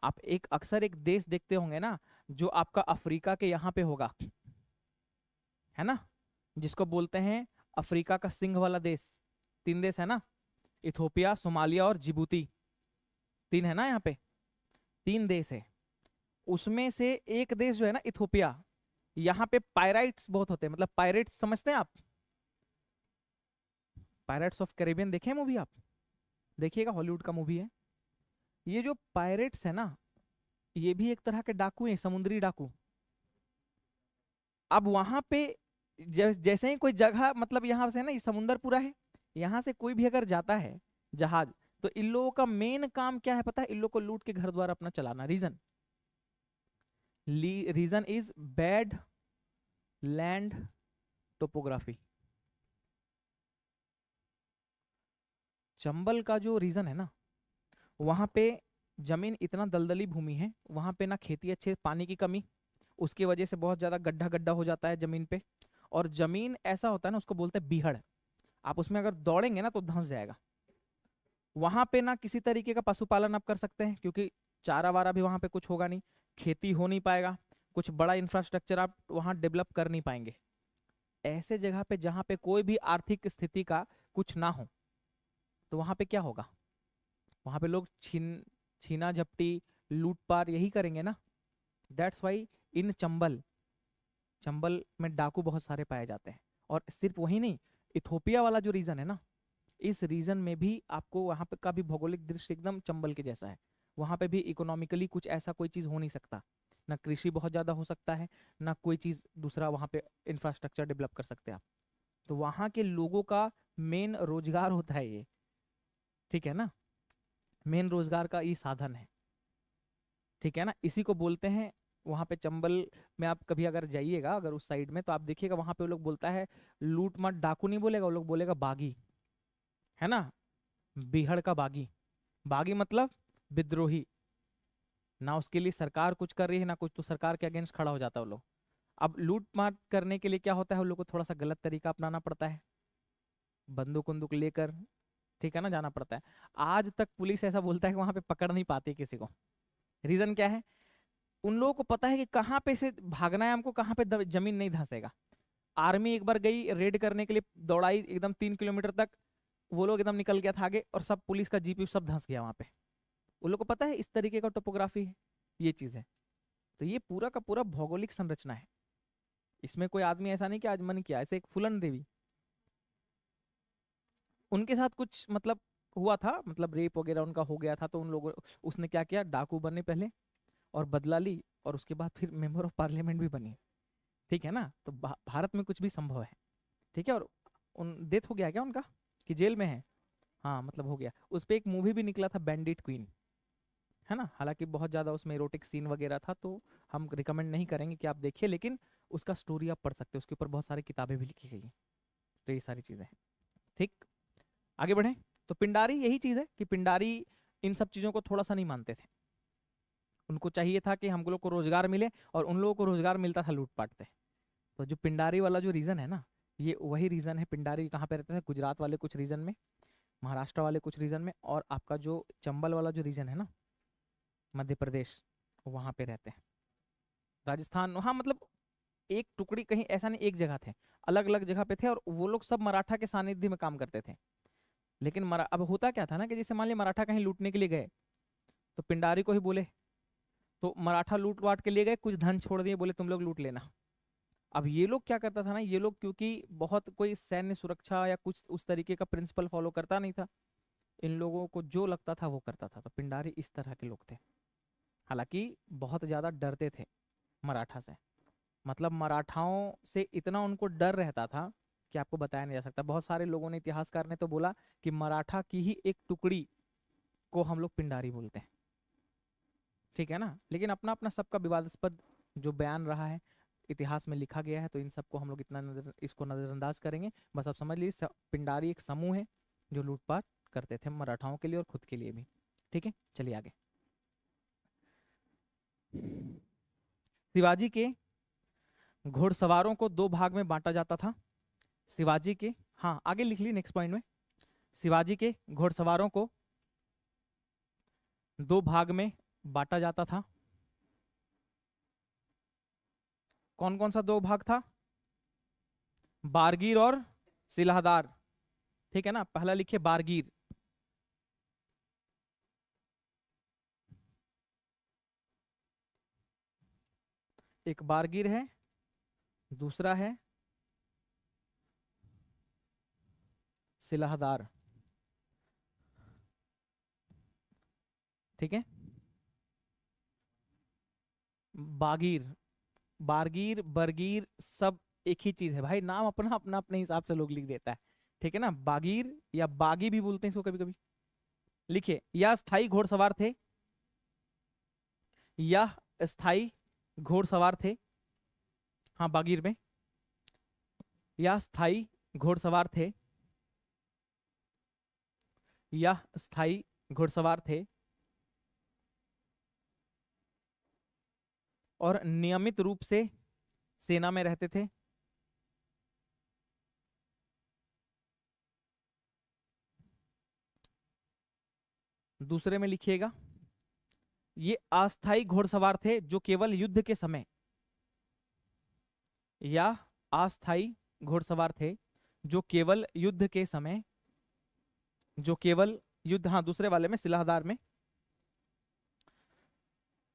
[SPEAKER 1] आप एक अक्सर एक देश देखते होंगे ना, जो आपका अफ्रीका के यहाँ पे होगा, है ना, जिसको बोलते हैं अफ्रीका का सिंह वाला देश। तीन देश है ना, इथोपिया, सोमालिया और जिबूती, तीन है ना यहाँ पे, तीन देश है। उसमें से एक देश जो है ना इथोपिया, यहाँ पे पायराइट्स बहुत होते हैं, मतलब पायरेट्स समझते हैं आप? पायरेट्स ऑफ कैरिबियन देखे हैं मूवी आप? देखिएगा, हॉलीवुड का मूवी है। ये जो पायरेट्स है ना, ये भी एक तरह के डाकू हैं, समुद्री डाकू। अब वहां पे जैसे ही कोई जगह, मतलब यहाँ से ना, ये समुंदर पूरा है, यहाँ से कोई भी अगर जाता है जहाज, तो इन लोगों का मेन काम क्या है पता है? इन लोगों को लूट के घर द्वार अपना चलाना। Region, region is bad land topography. Chambal का जो रीजन है ना, वहां पे जमीन इतना दलदली भूमि है, वहां पे ना खेती अच्छे, पानी की कमी, उसकी वजह से बहुत ज्यादा गड्ढा गड्ढा हो जाता है जमीन पे। और जमीन ऐसा होता है ना, उसको बोलते हैं बीहड़, आप उसमें अगर दौड़ेंगे ना तो धंस जाएगा। वहां पे ना किसी तरीके का पशुपालन आप कर सकते हैं, क्योंकि चारा वारा भी वहां पे कुछ होगा नहीं, खेती हो नहीं पाएगा, कुछ बड़ा इंफ्रास्ट्रक्चर आप वहां डेवलप कर नहीं पाएंगे। ऐसे जगह पे जहां पे कोई भी आर्थिक स्थिति का कुछ ना हो, तो वहां पे क्या होगा? वहां पे लोग छीना झपटी, लूटपाट यही करेंगे ना। दैट्स वाई इन चंबल, चंबल में डाकू बहुत सारे पाए जाते हैं। और सिर्फ वही नहीं, इथोपिया वाला जो रीजन है ना, इस रीजन में भी आपको वहां पे का भी भौगोलिक दृश्य एकदम चंबल के जैसा है। वहां पे भी इकोनॉमिकली कुछ ऐसा कोई चीज हो नहीं सकता, ना कृषि बहुत ज्यादा हो सकता है, ना कोई चीज दूसरा वहां पे इंफ्रास्ट्रक्चर डेवलप कर सकते हैं आप। तो वहां के लोगों का मेन रोजगार होता है ये, ठीक है ना, मेन रोजगार का ये साधन है, ठीक है ना। इसी को बोलते हैं, वहां पे चंबल में आप कभी अगर जाइएगा अगर उस साइड में, तो आप देखिएगा वहां पे वो लोग बोलता है लूट मत, डाकू नहीं बोलेगा, वो लोग बोलेगा बागी, है ना, बीहड़ का बागी। बागी मतलब विद्रोही, ना उसके लिए सरकार कुछ कर रही है ना कुछ, तो सरकार के अगेंस्ट खड़ा हो जाता है वो लोग। अब लूट मार करने के लिए क्या होता है, उन लोग को थोड़ा सा गलत तरीका अपनाना पड़ता है, बंदूक बंदूक लेकर, ठीक है ना, जाना पड़ता है। आज तक पुलिस ऐसा बोलता है कि वहां पे पकड़ नहीं पाती किसी को। रीजन क्या है? उन लोगों को पता है कि कहाँ पे से भागना है हमको, कहाँ पे जमीन नहीं धंसेगा। आर्मी एक बार गई रेड करने के लिए, दौड़ाई एकदम 3 किलोमीटर तक, वो लोग एकदम निकल गया था आगे, और सब पुलिस का जीपी सब धंस गया वहां पे। उन लोग को पता है इस तरीके का टोपोग्राफी है, ये चीज है। तो ये पूरा का पूरा भौगोलिक संरचना है, इसमें कोई आदमी ऐसा नहीं कि आज मन किया। ऐसे एक फूलन देवी, उनके साथ कुछ मतलब हुआ था, मतलब रेप वगैरह उनका हो गया था, तो उन लोगों, उसने क्या किया, डाकू बने पहले और बदला ली, और उसके बाद फिर मेंबर ऑफ पार्लियामेंट भी बनी, ठीक है ना। तो भारत में कुछ भी संभव है, ठीक है। और उन डेथ हो गया क्या उनका, कि जेल में है? हाँ मतलब हो गया। उस पे एक मूवी भी निकला था, बैंडिट क्वीन, है ना। हालांकि बहुत ज्यादा उसमें एरोटिक सीन वगैरह था, तो हम रिकमेंड नहीं करेंगे कि आप देखिए, लेकिन उसका स्टोरी आप पढ़ सकते हो, उसके ऊपर बहुत सारी किताबें भी लिखी गई हैं। तो ये सारी चीजें, ठीक। आगे बढ़े, तो पिंडारी यही चीज है कि पिंडारी इन सब चीजों को थोड़ा सा नहीं मानते थे। उनको चाहिए था कि हम लोग को रोजगार मिले, और उन लोगों को रोजगार मिलता था लूटपाट से। तो जो पिंडारी वाला जो रीजन है ना, ये वही रीजन है। पिंडारी कहाँ पे रहते थे? गुजरात वाले कुछ रीजन में, महाराष्ट्र वाले कुछ रीजन में, और आपका जो चंबल वाला जो रीजन है ना, मध्य प्रदेश, वहां पे रहते हैं। राजस्थान, हाँ मतलब एक टुकड़ी कहीं ऐसा नहीं, एक जगह थे, अलग अलग जगह पे थे, और वो लोग सब मराठा के सानिध्य में काम करते थे। लेकिन अब होता क्या था ना, कि जैसे मान लिया मराठा कहीं लूटने के लिए गए, तो पिंडारी को ही बोले, तो मराठा लूट वाट के लिए गए, कुछ धन छोड़ दिए, बोले तुम लोग लूट लेना। अब ये लोग क्या करता था ना, ये लोग क्योंकि बहुत कोई सैन्य सुरक्षा या कुछ उस तरीके का प्रिंसिपल फॉलो करता नहीं था, इन लोगों को जो लगता था वो करता था। तो पिंडारी इस तरह के लोग थे। हालांकि बहुत ज्यादा डरते थे मराठा से, मतलब मराठाओं से इतना उनको डर रहता था कि आपको बताया नहीं जा सकता। बहुत सारे लोगों ने, इतिहासकार ने तो बोला कि मराठा की ही एक टुकड़ी को हम लोग पिंडारी बोलते हैं, ठीक है ना। लेकिन अपना अपना सबका विवादास्पद जो बयान रहा है, इतिहास में लिखा गया है, तो इन सबको हम लोग इतना इसको नजरअंदाज करेंगे। बस आप समझ लीजिए, पिंडारी एक समूह है जो लूटपाट करते थे मराठाओं के लिए और खुद के लिए भी, ठीक है। चलिए आगे। शिवाजी के घुड़सवारों को दो भाग में बांटा जाता था। शिवाजी के, हाँ आगे लिख ली नेक्स्ट पॉइंट में, शिवाजी के घुड़सवारों को दो भाग में बांटा जाता था। कौन कौन सा दो भाग था? बारगीर और सिलाहदार, ठीक है ना। पहला लिखिए बारगीर, एक बारगीर है, दूसरा है सिलाहदार, ठीक है। बागीर, बारगीर, बरगीर सब एक ही चीज है भाई, नाम अपना अपना अपने हिसाब से लोग लिख देता है, ठीक है ना। बागीर या बागी भी बोलते हैं इसको कभी कभी। लिखिए, यह स्थाई घोड़सवार थे, यह स्थाई घोड़सवार थे, हाँ बागीर में, यह स्थाई घोड़सवार थे, यह स्थायी घुड़सवार थे और नियमित रूप से सेना में रहते थे। दूसरे में लिखिएगा, ये अस्थायी घुड़सवार थे जो केवल युद्ध के समय, या अस्थायी घुड़सवार थे जो केवल युद्ध के समय, जो केवल युद्ध, हाँ दूसरे वाले में सिलाहदार में,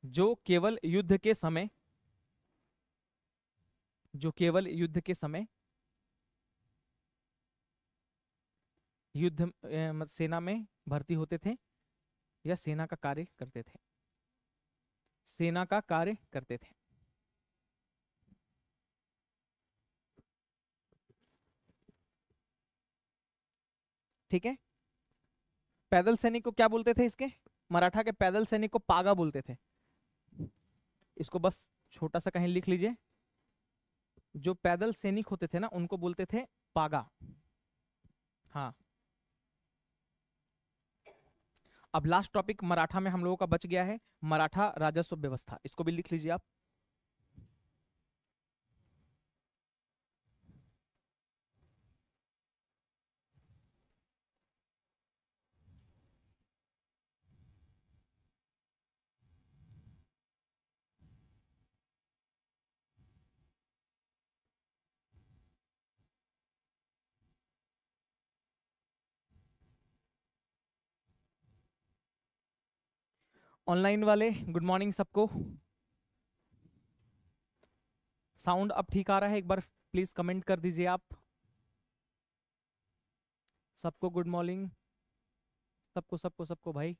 [SPEAKER 1] जो केवल युद्ध के समय, जो केवल युद्ध के समय युद्ध सेना में भर्ती होते थे या सेना का कार्य करते थे, सेना का कार्य करते थे। ठीक है। पैदल सैनिक को क्या बोलते थे? इसके मराठा के पैदल सैनिक को पागा बोलते थे। इसको बस छोटा सा कहीं लिख लीजिए, जो पैदल सैनिक होते थे ना उनको बोलते थे पागा। हाँ, अब लास्ट टॉपिक मराठा में हम लोगों का बच गया है, मराठा राजस्व व्यवस्था। इसको भी लिख लीजिए आप। ऑनलाइन वाले गुड मॉर्निंग सबको। साउंड अब ठीक आ रहा है? एक बार प्लीज कमेंट कर दीजिए आप। सबको गुड मॉर्निंग, सबको सबको सबको भाई।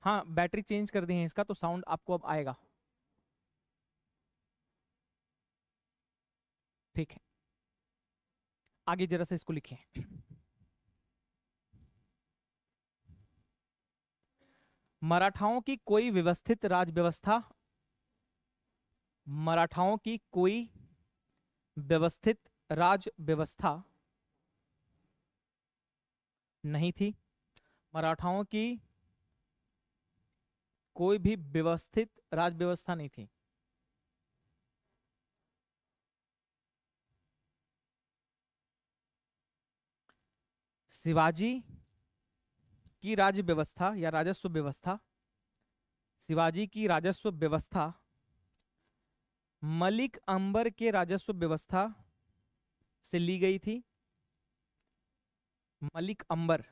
[SPEAKER 1] हाँ, बैटरी चेंज कर दी है इसका, तो साउंड आपको अब आएगा। ठीक है, आगे जरा से इसको लिखें। मराठाओं की कोई व्यवस्थित राज व्यवस्था, मराठाओं की कोई व्यवस्थित राज व्यवस्था नहीं थी। मराठाओं की कोई भी व्यवस्थित राज व्यवस्था नहीं थी। शिवाजी की राज्य व्यवस्था या राजस्व व्यवस्था, शिवाजी की राजस्व व्यवस्था मलिक अंबर के राजस्व व्यवस्था से ली गई थी। मलिक अंबर,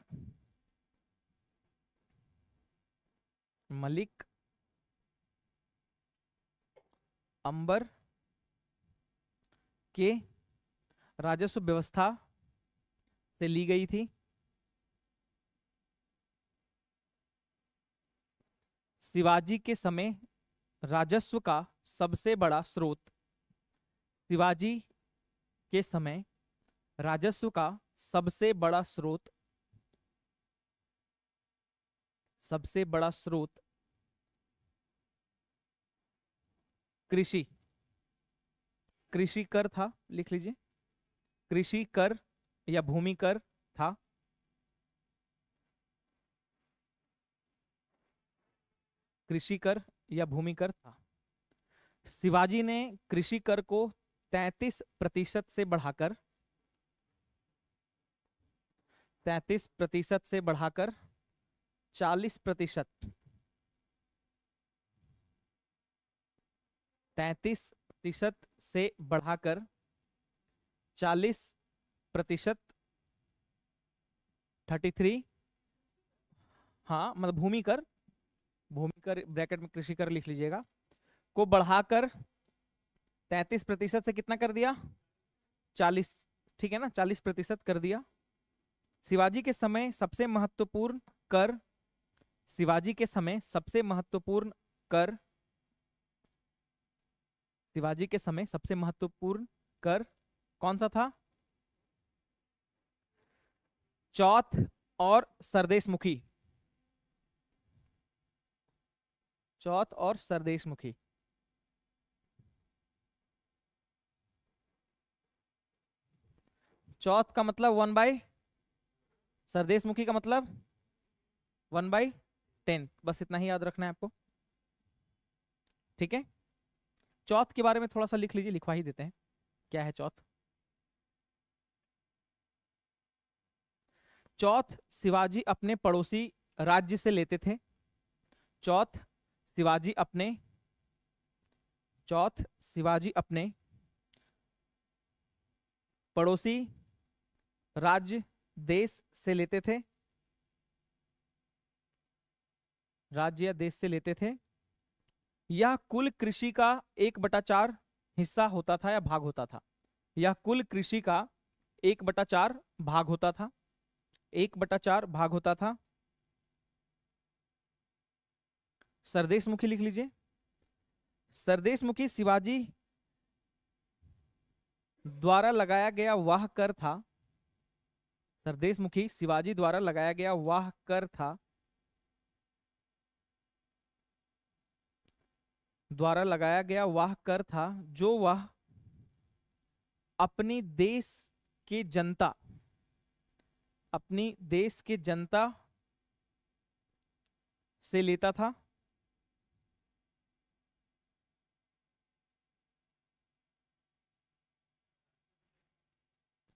[SPEAKER 1] मलिक अंबर के राजस्व व्यवस्था से ली गई थी। शिवाजी के समय राजस्व का सबसे बड़ा स्रोत, शिवाजी के समय राजस्व का सबसे बड़ा स्रोत, सबसे बड़ा स्रोत कृषि, कृषि कर था। लिख लीजिए, कृषि कर या भूमि कर था। कृषि कर या भूमि कर था। शिवाजी ने कृषि कर को 33% से बढ़ाकर, 33% से बढ़ाकर 40%, 33% से बढ़ाकर 40%, 33, हाँ मतलब भूमि कर, भूमि कर ब्रैकेट में कृषि कर लिख लीजिएगा, को बढ़ाकर 33% से कितना कर दिया? 40, ठीक है ना, 40% कर दिया। शिवाजी के समय सबसे महत्वपूर्ण कर, शिवाजी के समय सबसे महत्वपूर्ण कर, शिवाजी के समय सबसे महत्वपूर्ण कर कौन सा था? चौथ और सरदेशमुखी, चौथ और सरदेशमुखी। चौथ का मतलब 1/4, सरदेशमुखी का मतलब 1/10, बस इतना ही याद रखना है आपको, ठीक है। चौथ के बारे में थोड़ा सा लिख लीजिए, लिखवा ही देते हैं, क्या है चौथ। चौथ शिवाजी अपने पड़ोसी राज्य से लेते थे। चौथ शिवाजी अपने चौथ शिवाजी अपने पड़ोसी राज्य देश से लेते थे, राज्य या देश से लेते थे। यह कुल कृषि का 1/4 हिस्सा होता था या भाग होता था। यह कुल कृषि का 1/4 भाग होता था, 1/4 भाग होता था। सरदेशमुखी लिख लीजिए। सरदेशमुखी शिवाजी द्वारा लगाया गया वह कर था। सरदेशमुखी शिवाजी द्वारा लगाया गया वह कर था, द्वारा लगाया गया वह कर था जो वह अपनी देश के जनता अपनी देश के जनता से लेता था।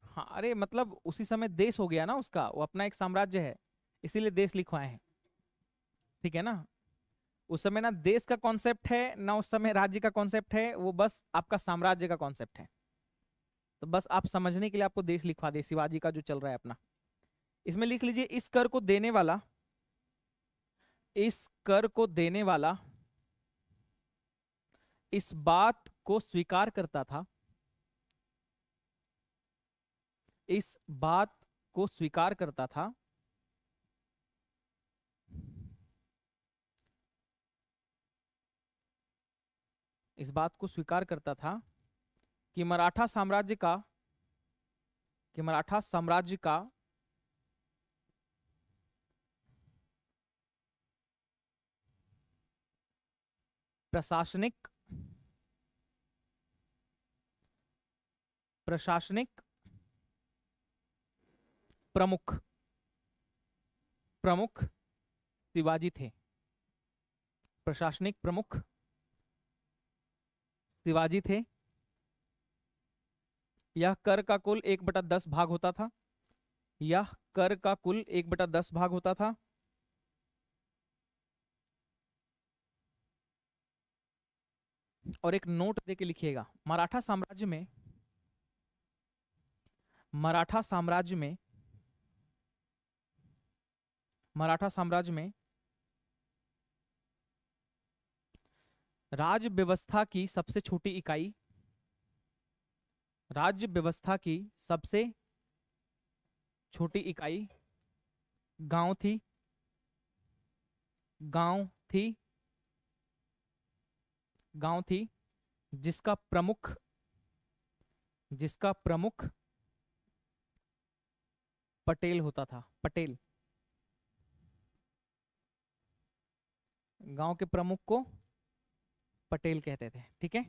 [SPEAKER 1] हाँ, अरे मतलब उसी समय देश हो गया ना उसका, वो अपना एक साम्राज्य है, इसीलिए देश लिखवाए हैं, ठीक है ना। उस समय ना देश का कॉन्सेप्ट है ना उस समय राज्य का कॉन्सेप्ट है, वो बस आपका साम्राज्य का कॉन्सेप्ट है। तो बस आप समझने के लिए आपको देश लिखवा दे, शिवाजी का जो चल रहा है अपना। इसमें लिख लीजिए, इस कर को देने वाला इस कर को देने वाला इस बात को स्वीकार करता था, इस बात को स्वीकार करता था इस बात को स्वीकार करता था कि मराठा साम्राज्य का प्रशासनिक प्रशासनिक प्रमुख प्रमुख शिवाजी थे। प्रशासनिक प्रमुख शिवाजी थे। यह कर का कुल 1/10 भाग होता था। यह कर का कुल 1/10 भाग होता था। और एक नोट देके लिखिएगा, मराठा साम्राज्य में मराठा साम्राज्य में राज्य व्यवस्था की सबसे छोटी इकाई राज्य व्यवस्था की सबसे छोटी इकाई गांव थी। गांव थी गांव थी जिसका प्रमुख पटेल होता था। पटेल, गांव के प्रमुख को पटेल कहते थे, ठीक है।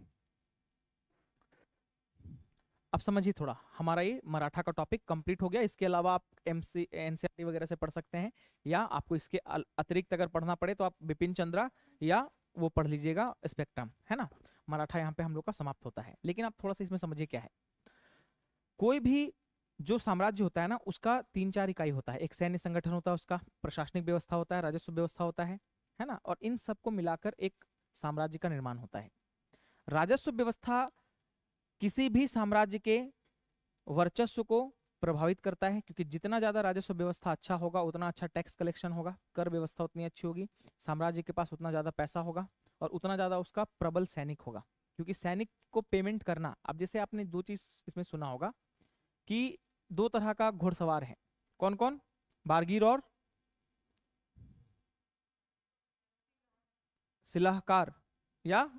[SPEAKER 1] अब समझिए थोड़ा, हमारा ये मराठा का टॉपिक कंप्लीट हो गया। इसके अलावा आप एनसीईआरटी वगैरह से पढ़ सकते हैं, या आपको इसके अतिरिक्त अगर पढ़ना पड़े तो आप बिपिन चंद्रा या वो पढ़ लीजिएगा, स्पेक्ट्रम, है ना। मराठा यहाँ पे हम लोग का समाप्त होता है। लेकिन आप थोड़ा सा इसमें समझिए क्या है। कोई भी जो साम्राज्य होता है ना, उसका 3-4 इकाई होता है। एक सैन्य संगठन होता है, उसका प्रशासनिक व्यवस्था होता है, राजस्व व्यवस्था होता है ना। और इन सबको मिलाकर एक साम्राज्य का निर्माण होता है। राजस्व व्यवस्था किसी भी साम्राज्य के वर्चस्व को प्रभावित करता है, क्योंकि जितना ज्यादा राजस्व व्यवस्था अच्छा होगा उतना अच्छा टैक्स कलेक्शन होगा, कर व्यवस्था उतनी अच्छी होगी, साम्राज्य के पास उतना ज्यादा पैसा होगा और उतना ज्यादा उसका प्रबल सैनिक होगा। क्योंकि सैनिक को पेमेंट करना, अब जैसे आपने 2 चीज इसमें सुना होगा कि 2 तरह का घुड़सवार है। कौन कौन? बारगीर और सिलाहकार, या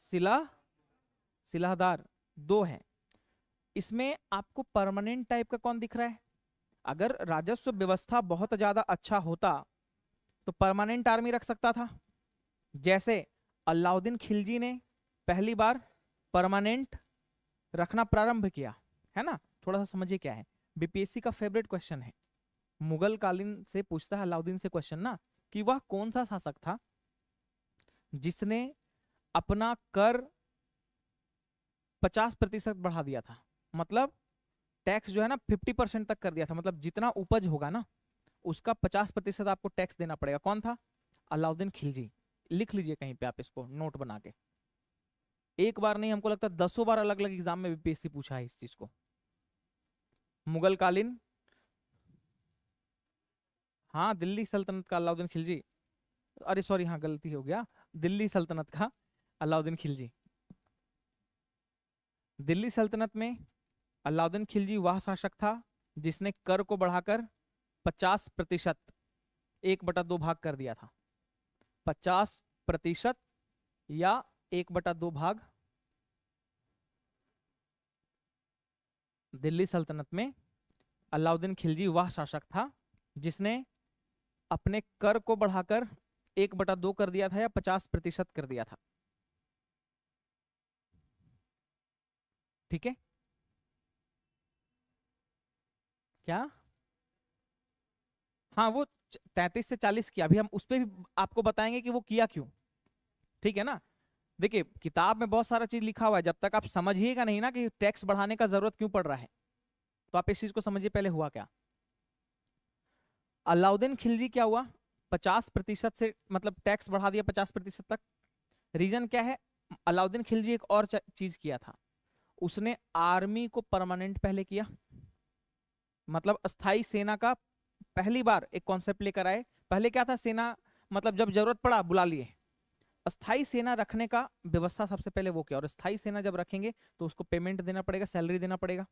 [SPEAKER 1] सिला सिलाहदार, 2 हैं। इसमें आपको परमानेंट टाइप का कौन दिख रहा है? अगर राजस्व व्यवस्था बहुत ज्यादा अच्छा होता तो परमानेंट आर्मी रख सकता था। जैसे अलाउद्दीन खिलजी ने पहली बार परमानेंट रखना प्रारंभ किया, है ना। थोड़ा सा समझिए क्या है। बीपीएससी का फेवरेट क्वेश्चन है, मुगल कालीन से पूछता है अलाउद्दीन से क्वेश्चन ना, कि वह कौन सा शासक था जिसने अपना कर 50% बढ़ा दिया था, मतलब टैक्स जो है ना 50% तक कर दिया था, मतलब जितना उपज होगा ना उसका 50% आपको टैक्स देना पड़ेगा। कौन था? अलाउद्दीन खिलजी। लिख लीजिए कहीं पे आप इसको नोट बना के, एक बार नहीं हमको लगता 10 बार अलग अलग एग्जाम में बीपीएससी पूछा है इस चीज को। मुगल कालीन, हाँ दिल्ली सल्तनत का अलाउद्दीन खिलजी, अरे सॉरी हाँ गलती हो गया, दिल्ली सल्तनत का अलाउद्दीन खिलजी। दिल्ली सल्तनत में अलाउद्दीन खिलजी वह शासक था जिसने कर को बढ़ाकर 50%, 1/2 भाग कर दिया था। 50% या 1/2 भाग। दिल्ली सल्तनत में अलाउद्दीन खिलजी वह शासक था जिसने अपने कर को बढ़ाकर 1/2 कर दिया था या 50% कर दिया था। ठीक है, क्या? हाँ वो 33 से 40 किया, अभी हम उस पर भी आपको बताएंगे कि वो किया क्यों। ठीक है ना, देखिए किताब में बहुत सारा चीज लिखा हुआ है, जब तक आप समझिएगा नहीं ना कि टैक्स बढ़ाने का जरूरत क्यों पड़ रहा है, तो आप इस चीज को समझिए पहले हुआ क्या। अलाउद्दीन खिलजी क्या हुआ, 50% से मतलब टैक्स बढ़ा दिया 50% तक। रीजन क्या है? अलाउद्दीन खिलजी एक और चीज किया था, उसने आर्मी को परमानेंट पहले किया, मतलब अस्थाई सेना का पहली बार एक कॉन्सेप्ट लेकर आए। पहले क्या था, सेना मतलब जब जरूरत पड़ा बुला लिए, अस्थाई सेना रखने का व्यवस्था सबसे पहले वो किया। और अस्थाई सेना जब रखेंगे तो उसको पेमेंट देना पड़ेगा, सैलरी देना पड़ेगा,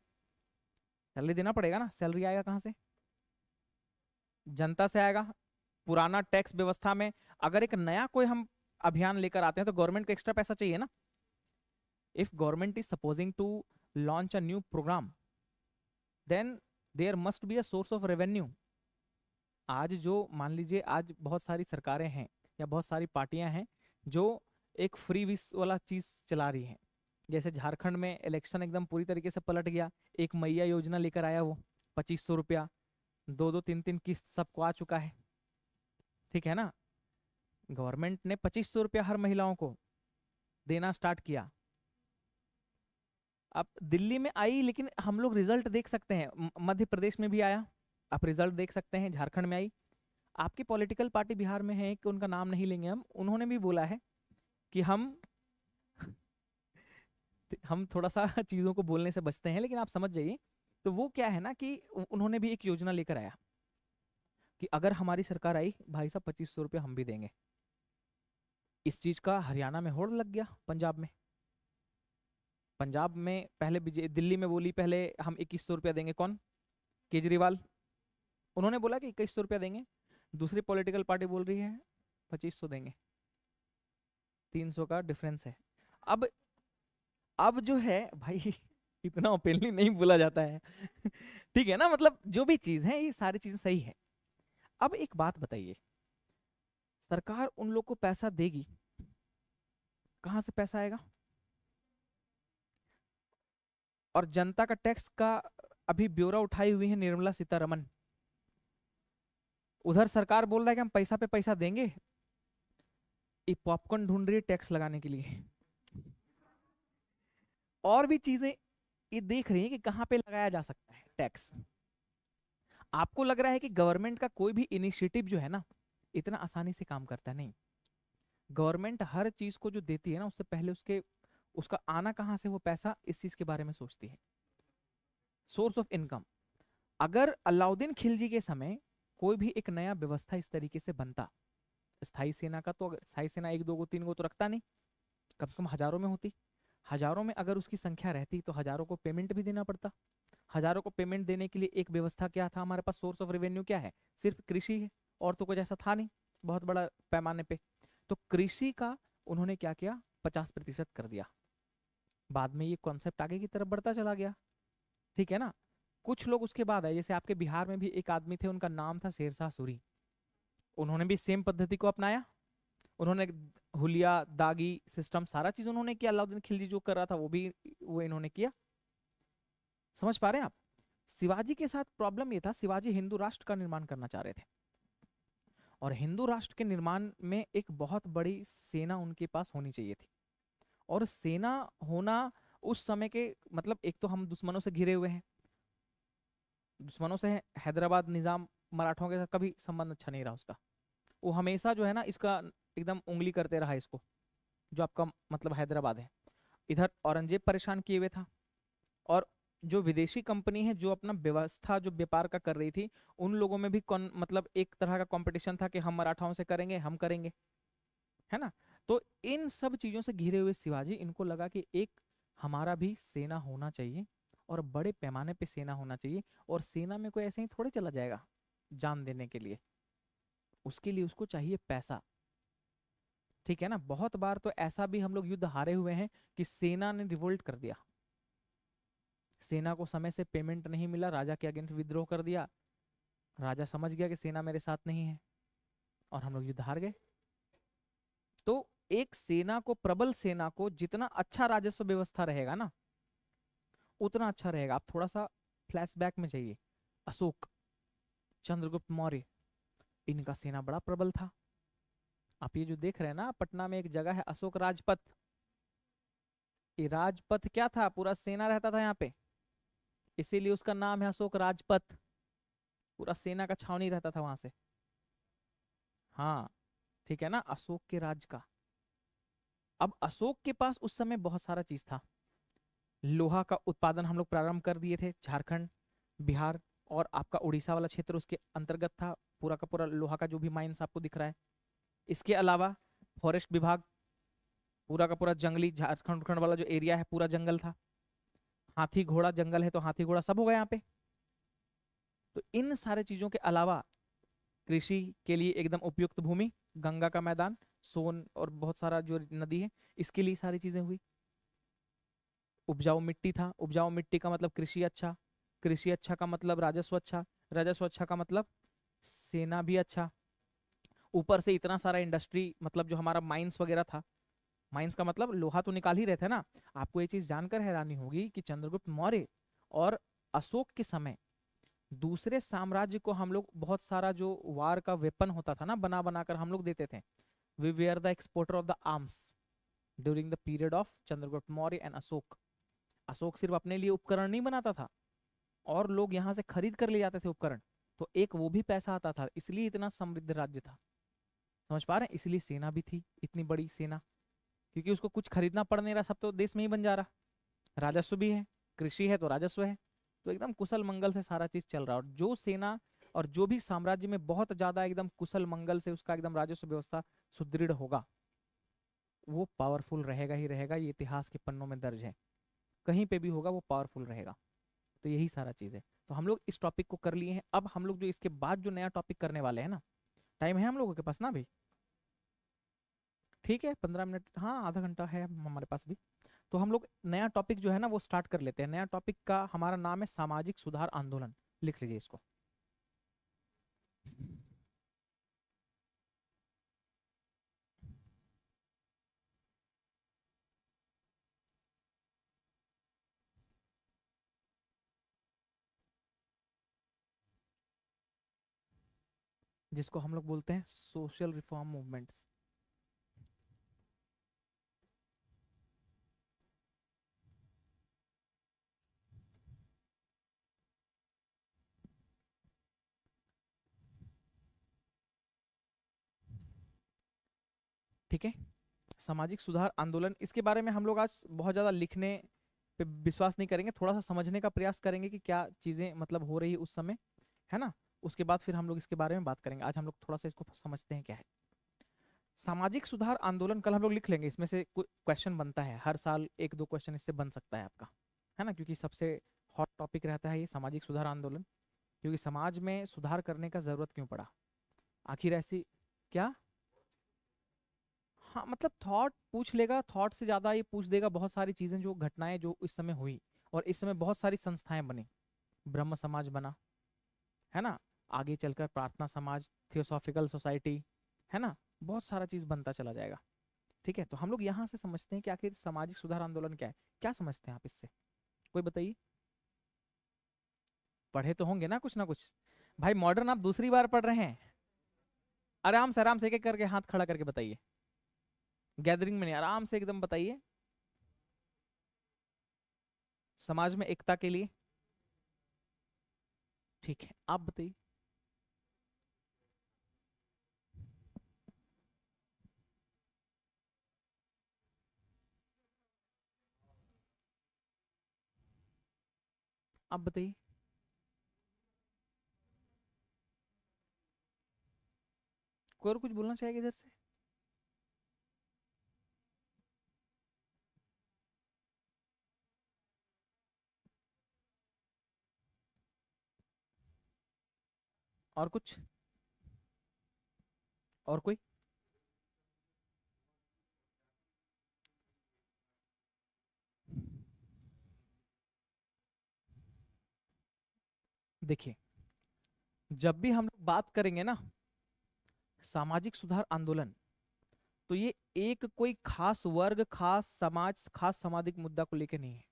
[SPEAKER 1] सैलरी देना पड़ेगा ना, सैलरी आएगा कहाँ से? जनता से आएगा। पुराना टैक्स व्यवस्था में अगर एक नया कोई हम अभियान लेकर आते हैं तो गवर्नमेंट को एक्स्ट्रा पैसा चाहिए ना। If government is supposing to launch a new programme then there must be a source of revenue. आज जो मान लीजिए आज बहुत सारी सरकारें हैं या बहुत सारी पार्टियां हैं जो एक फ्री विस वाला चीज चला रही हैं, जैसे झारखंड में इलेक्शन एकदम पूरी तरीके से पलट गया, एक मैया योजना लेकर आया वो, 2500 रुपया, 2-2 3-3 किस्त सबको आ चुका है। ठीक है ना, गवर्नमेंट ने 2500 रुपया हर महिलाओं को देना स्टार्ट किया। अब दिल्ली में आई, लेकिन हम लोग रिजल्ट देख सकते हैं, मध्य प्रदेश में भी आया, आप रिजल्ट देख सकते हैं, झारखंड में आई। आपकी पॉलिटिकल पार्टी बिहार में है कि उनका नाम नहीं लेंगे हम, उन्होंने भी बोला है कि हम थोड़ा सा चीजों को बोलने से बचते हैं, लेकिन आप समझ जाइए। तो वो क्या है ना कि उन्होंने भी एक योजना लेकर आया कि अगर हमारी सरकार आई भाई साहब 2500 रुपया हम भी देंगे। इस चीज का हरियाणा में होड़ लग गया, पंजाब में, पंजाब में पहले दिल्ली में बोली पहले हम 2100 रुपया देंगे, कौन? केजरीवाल, उन्होंने बोला कि 2100 रुपया देंगे। दूसरी पॉलिटिकल पार्टी बोल रही है 2500 देंगे, 300 का डिफरेंस है। अब अब जो है भाई इतना ओपनली नहीं बोला जाता है ठीक है ना, मतलब जो भी चीज है ये सारी चीजें सही है। अब एक बात बताइए, सरकार उन लोग को पैसा देगी, कहां से पैसा आएगा? और जनता का टैक्स का अभी ब्यौरा उठाई हुई है निर्मला सीतारमन, उधर सरकार बोल रहा है कि हम पैसा पे पैसा देंगे, ये पॉपकॉर्न ढूंढ रही है टैक्स लगाने के लिए, और भी चीजें ये देख रही है कि कहाँ पे लगाया जा सकता है टैक्स। आपको लग रहा है कि गवर्नमेंट का कोई भी इनिशिएटिव जो है ना इतना आसानी से काम करता नहीं। गवर्नमेंट हर चीज को जो देती है ना उससे पहले उसके उसका आना कहाँ से, वो पैसा, इस चीज के बारे में सोचती है, सोर्स ऑफ इनकम। अगर अलाउद्दीन खिलजी के समय कोई भी एक नया व्यवस्था इस तरीके से बनता, स्थायी सेना का, तो अगर स्थायी सेना 1 2 3 तो रखता नहीं, कम से कम हजारों में होती, हजारों में अगर उसकी संख्या रहती तो हजारों को पेमेंट भी देना पड़ता। हजारों को पेमेंट देने के लिए एक व्यवस्था क्या था हमारे पास, सोर्स ऑफ रेवेन्यू क्या है, सिर्फ कृषि है, और तो कुछ ऐसा था नहीं बहुत बड़ा पैमाने पे। तो कृषि का उन्होंने क्या किया, 50% कर दिया। बाद में ये कॉन्सेप्ट आगे की तरफ बढ़ता चला गया। ठीक है ना, कुछ लोग उसके बाद आए, जैसे आपके बिहार में भी एक आदमी थे, उनका नाम था शेरशाह सूरी, उन्होंने भी सेम पद्धति को अपनाया। उन्होंने हुलिया दागी सिस्टम सारा चीज उन्होंने किया, अलाउद्दीन खिलजी जो कर रहा था वो भी वो इन्होंने किया। समझ पा रहे हैं आप? शिवाजी के साथ प्रॉब्लम ये था, शिवाजी हिंदू राष्ट्र का निर्माण करना चाह रहे थे, और हिंदू राष्ट्र के निर्माण में एक बहुत बड़ी सेना उनके पास होनी चाहिए थी। और सेना होना उस समय के, मतलब एक तो हम दुश्मनों से घिरे हुए हैं, दुश्मनों से हैं, हैदराबाद निजाम मराठों के साथ कभी संबंध अच्छा नहीं रहा उसका, वो हमेशा जो है ना इसका एकदम उंगली करते रहा इसको, जो आपका मतलब हैदराबाद है। इधर औरंगजेब परेशान किए हुए था, और जो विदेशी कंपनी है जो अपना व्यवस्था जो व्यापार का कर रही थी, उन लोगों में भी कौन मतलब एक तरह का कंपटीशन था कि हम मराठाओं से करेंगे, हम करेंगे, है ना। तो इन सब चीजों से घिरे हुए शिवाजी, इनको लगा कि एक हमारा भी सेना होना चाहिए, और बड़े पैमाने पे सेना होना चाहिए, और सेना में कोई ऐसे ही थोड़े चला जाएगा जान देने के लिए, उसके लिए उसको चाहिए पैसा। ठीक है ना, बहुत बार तो ऐसा भी हम लोग युद्ध हारे हुए हैं कि सेना ने रिवोल्ट कर दिया, सेना को समय से पेमेंट नहीं मिला, राजा के अगेंस्ट विद्रोह कर दिया, राजा समझ गया कि सेना मेरे साथ नहीं है, और हम लोग युद्ध हार गए। तो एक सेना को, प्रबल सेना को जितना अच्छा राजस्व व्यवस्था रहेगा ना, उतना अच्छा रहेगा। आप थोड़ा सा फ्लैशबैक में जाइए, अशोक, चंद्रगुप्त मौर्य, इनका सेना बड़ा प्रबल था। आप ये जो देख रहे हैं ना, पटना में एक जगह है अशोक राजपथ, ये राजपथ क्या था, पूरा सेना रहता था यहाँ पे, इसीलिए उसका नाम है अशोक राजपथ, पूरा सेना का छावनी रहता था वहां से। हाँ, ठीक है ना, अशोक के राज का। अब अशोक के पास उस समय बहुत सारा चीज था, लोहा का उत्पादन हम लोग प्रारंभ कर दिए थे, झारखंड, बिहार और आपका उड़ीसा वाला क्षेत्र उसके अंतर्गत था, पूरा का पूरा लोहा का जो भी माइंस आपको दिख रहा है। इसके अलावा फॉरेस्ट विभाग, पूरा का पूरा जंगली, झारखंड उरखंड वाला जो एरिया है पूरा जंगल था, हाथी घोड़ा जंगल है तो हाथी घोड़ा सब होगा यहाँ पे। तो इन सारे चीजों के अलावा कृषि के लिए एकदम उपयुक्त भूमि, गंगा का मैदान, सोन और बहुत सारा जो नदी है, इसके लिए सारी चीजें हुई। उपजाऊ मिट्टी था, उपजाऊ मिट्टी का मतलब कृषि अच्छा, कृषि अच्छा का मतलब राजस्व अच्छा, राजस्व अच्छा का मतलब सेना भी अच्छा। ऊपर से इतना सारा इंडस्ट्री, मतलब जो हमारा माइंस वगैरह था, माइंस का मतलब लोहा तो निकाल ही रहे थे ना। आपको ये चीज जानकर हैरानी होगी कि चंद्रगुप्त मौर्य और अशोक के समय दूसरे साम्राज्य को हम लोग बहुत सारा जो वार का वेपन होता था ना, बना बना कर हम लोग देते थे। We were the exporter of the arms during the period of Chandragupta Maurya and Ashoka. Ashoka सिर्फ अपने लिए उपकरण नहीं बनाता था, और लोग यहाँ से खरीद कर ले जाते थे उपकरण, तो एक वो भी पैसा आता था, इसलिए इतना समृद्ध राज्य था। समझ पा रहे हैं, इसलिए सेना भी थी इतनी बड़ी सेना, क्योंकि उसको कुछ खरीदना पड़ नहीं रहा, सब तो देश में ही बन जा रहा, राजस्व भी है, कृषि है तो राजस्व है, तो एकदम कुशल मंगल से सारा चीज चल रहा है। और जो सेना और जो भी साम्राज्य में बहुत ज्यादा एकदम कुशल मंगल से उसका एकदम राजस्व व्यवस्था सुदृढ़ होगा, वो पावरफुल रहेगा ही रहेगा, ये इतिहास के पन्नों में दर्ज है, कहीं पे भी होगा वो पावरफुल रहेगा। तो यही सारा चीज है। तो हम लोग इस टॉपिक को कर लिए हैं, अब हम लोग जो इसके बाद जो नया टॉपिक करने वाले हैं ना, टाइम है हम लोगों के पास ना अभी? ठीक है, 15 मिनट, हाँ आधा घंटा है हमारे पास भी। तो हम लोग नया टॉपिक जो है ना वो स्टार्ट कर लेते हैं। नया टॉपिक का हमारा नाम है सामाजिक सुधार आंदोलन, लिख लीजिए इसको। जिसको हम लोग बोलते हैं सोशल रिफॉर्म मूवमेंट्स। ठीक है, सामाजिक सुधार आंदोलन, इसके बारे में हम लोग आज बहुत ज्यादा लिखने पे विश्वास नहीं करेंगे, थोड़ा सा समझने का प्रयास करेंगे कि क्या चीजें मतलब हो रही है उस समय, है ना। उसके बाद फिर हम लोग इसके बारे में बात करेंगे। आज हम लोग थोड़ा सा इसको समझते हैं क्या है सामाजिक सुधार आंदोलन। कल हम लोग लिख लेंगे, इसमें से क्वेश्चन बनता है हर साल, एक दो क्वेश्चन इससे बन सकता है आपका, है ना, क्योंकि सबसे हॉट टॉपिक रहता है ये सामाजिक सुधार आंदोलन। क्योंकि समाज में सुधार करने का जरूरत क्यों पड़ा, आखिर ऐसी क्या। हाँ मतलब थॉट पूछ लेगा, थॉट से ज्यादा ये पूछ देगा बहुत सारी चीजें, जो घटनाएं जो इस समय हुई, और इस समय बहुत सारी संस्थाएं बनी, ब्रह्म समाज बना, है ना, आगे चलकर प्रार्थना समाज, थियोसॉफिकल सोसाइटी, है ना, बहुत सारा चीज बनता चला जाएगा। ठीक है, तो हम लोग यहाँ से समझते हैं कि आखिर सामाजिक सुधार आंदोलन क्या है, क्या समझते हैं आप इससे, कोई बताइए। पढ़े तो होंगे ना कुछ। भाई मॉडर्न आप दूसरी बार पढ़ रहे हैं। आराम से एक एक करके हाथ खड़ा करके बताइए। गैदरिंग में नहीं, आराम से एकदम बताइए। समाज में एकता के लिए। ठीक है, आप बताइए। आप बताइए। कोई और कुछ बोलना चाहेगा इधर से? और कुछ? और कोई? देखिए, जब भी हम लोग बात करेंगे ना सामाजिक सुधार आंदोलन, तो ये एक कोई खास वर्ग, खास समाज, खास सामाजिक मुद्दा को लेकर नहीं है।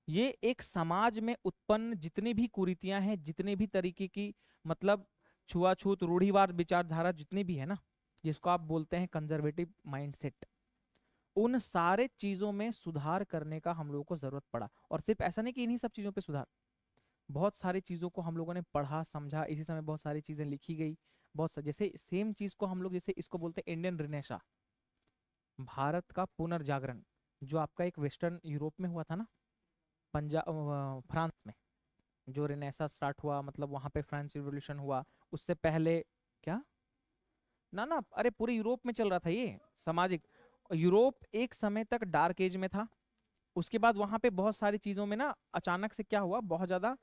[SPEAKER 1] ये एक समाज में उत्पन्न जितनी भी कुरीतियां हैं, जितने भी तरीके की, मतलब छुआछूत, रूढ़िवाद विचारधारा जितनी भी है ना, जिसको आप बोलते हैं कंजर्वेटिव माइंडसेट, उन सारे चीजों में सुधार करने का हम लोगों को जरूरत पड़ा। और सिर्फ ऐसा नहीं कि इन्हीं सब चीजों पे सुधार, बहुत सारी चीजों को हम लोगों ने पढ़ा समझा, इसी समय बहुत सारी चीजें लिखी गई। जैसे सेम चीज को हम लोग जैसे इसको बोलते हैं इंडियन रिनेसा, भारत का पुनर्जागरण, जो आपका एक वेस्टर्न यूरोप में हुआ था ना, पंजाब, फ्रांस में, जो रेनेसा स्टार्ट हुआ, मतलब वहां पे फ्रेंच रिवॉल्यूशन हुआ। उससे पहले क्या, ना ना, अरे पूरे यूरोप में चल रहा था ये सामाजिक। यूरोप एक समय तक डार्क एज में था। उसके बाद वहां पे बहुत सारी चीजों में ना अचानक से क्या हुआ, बहुत ज्यादा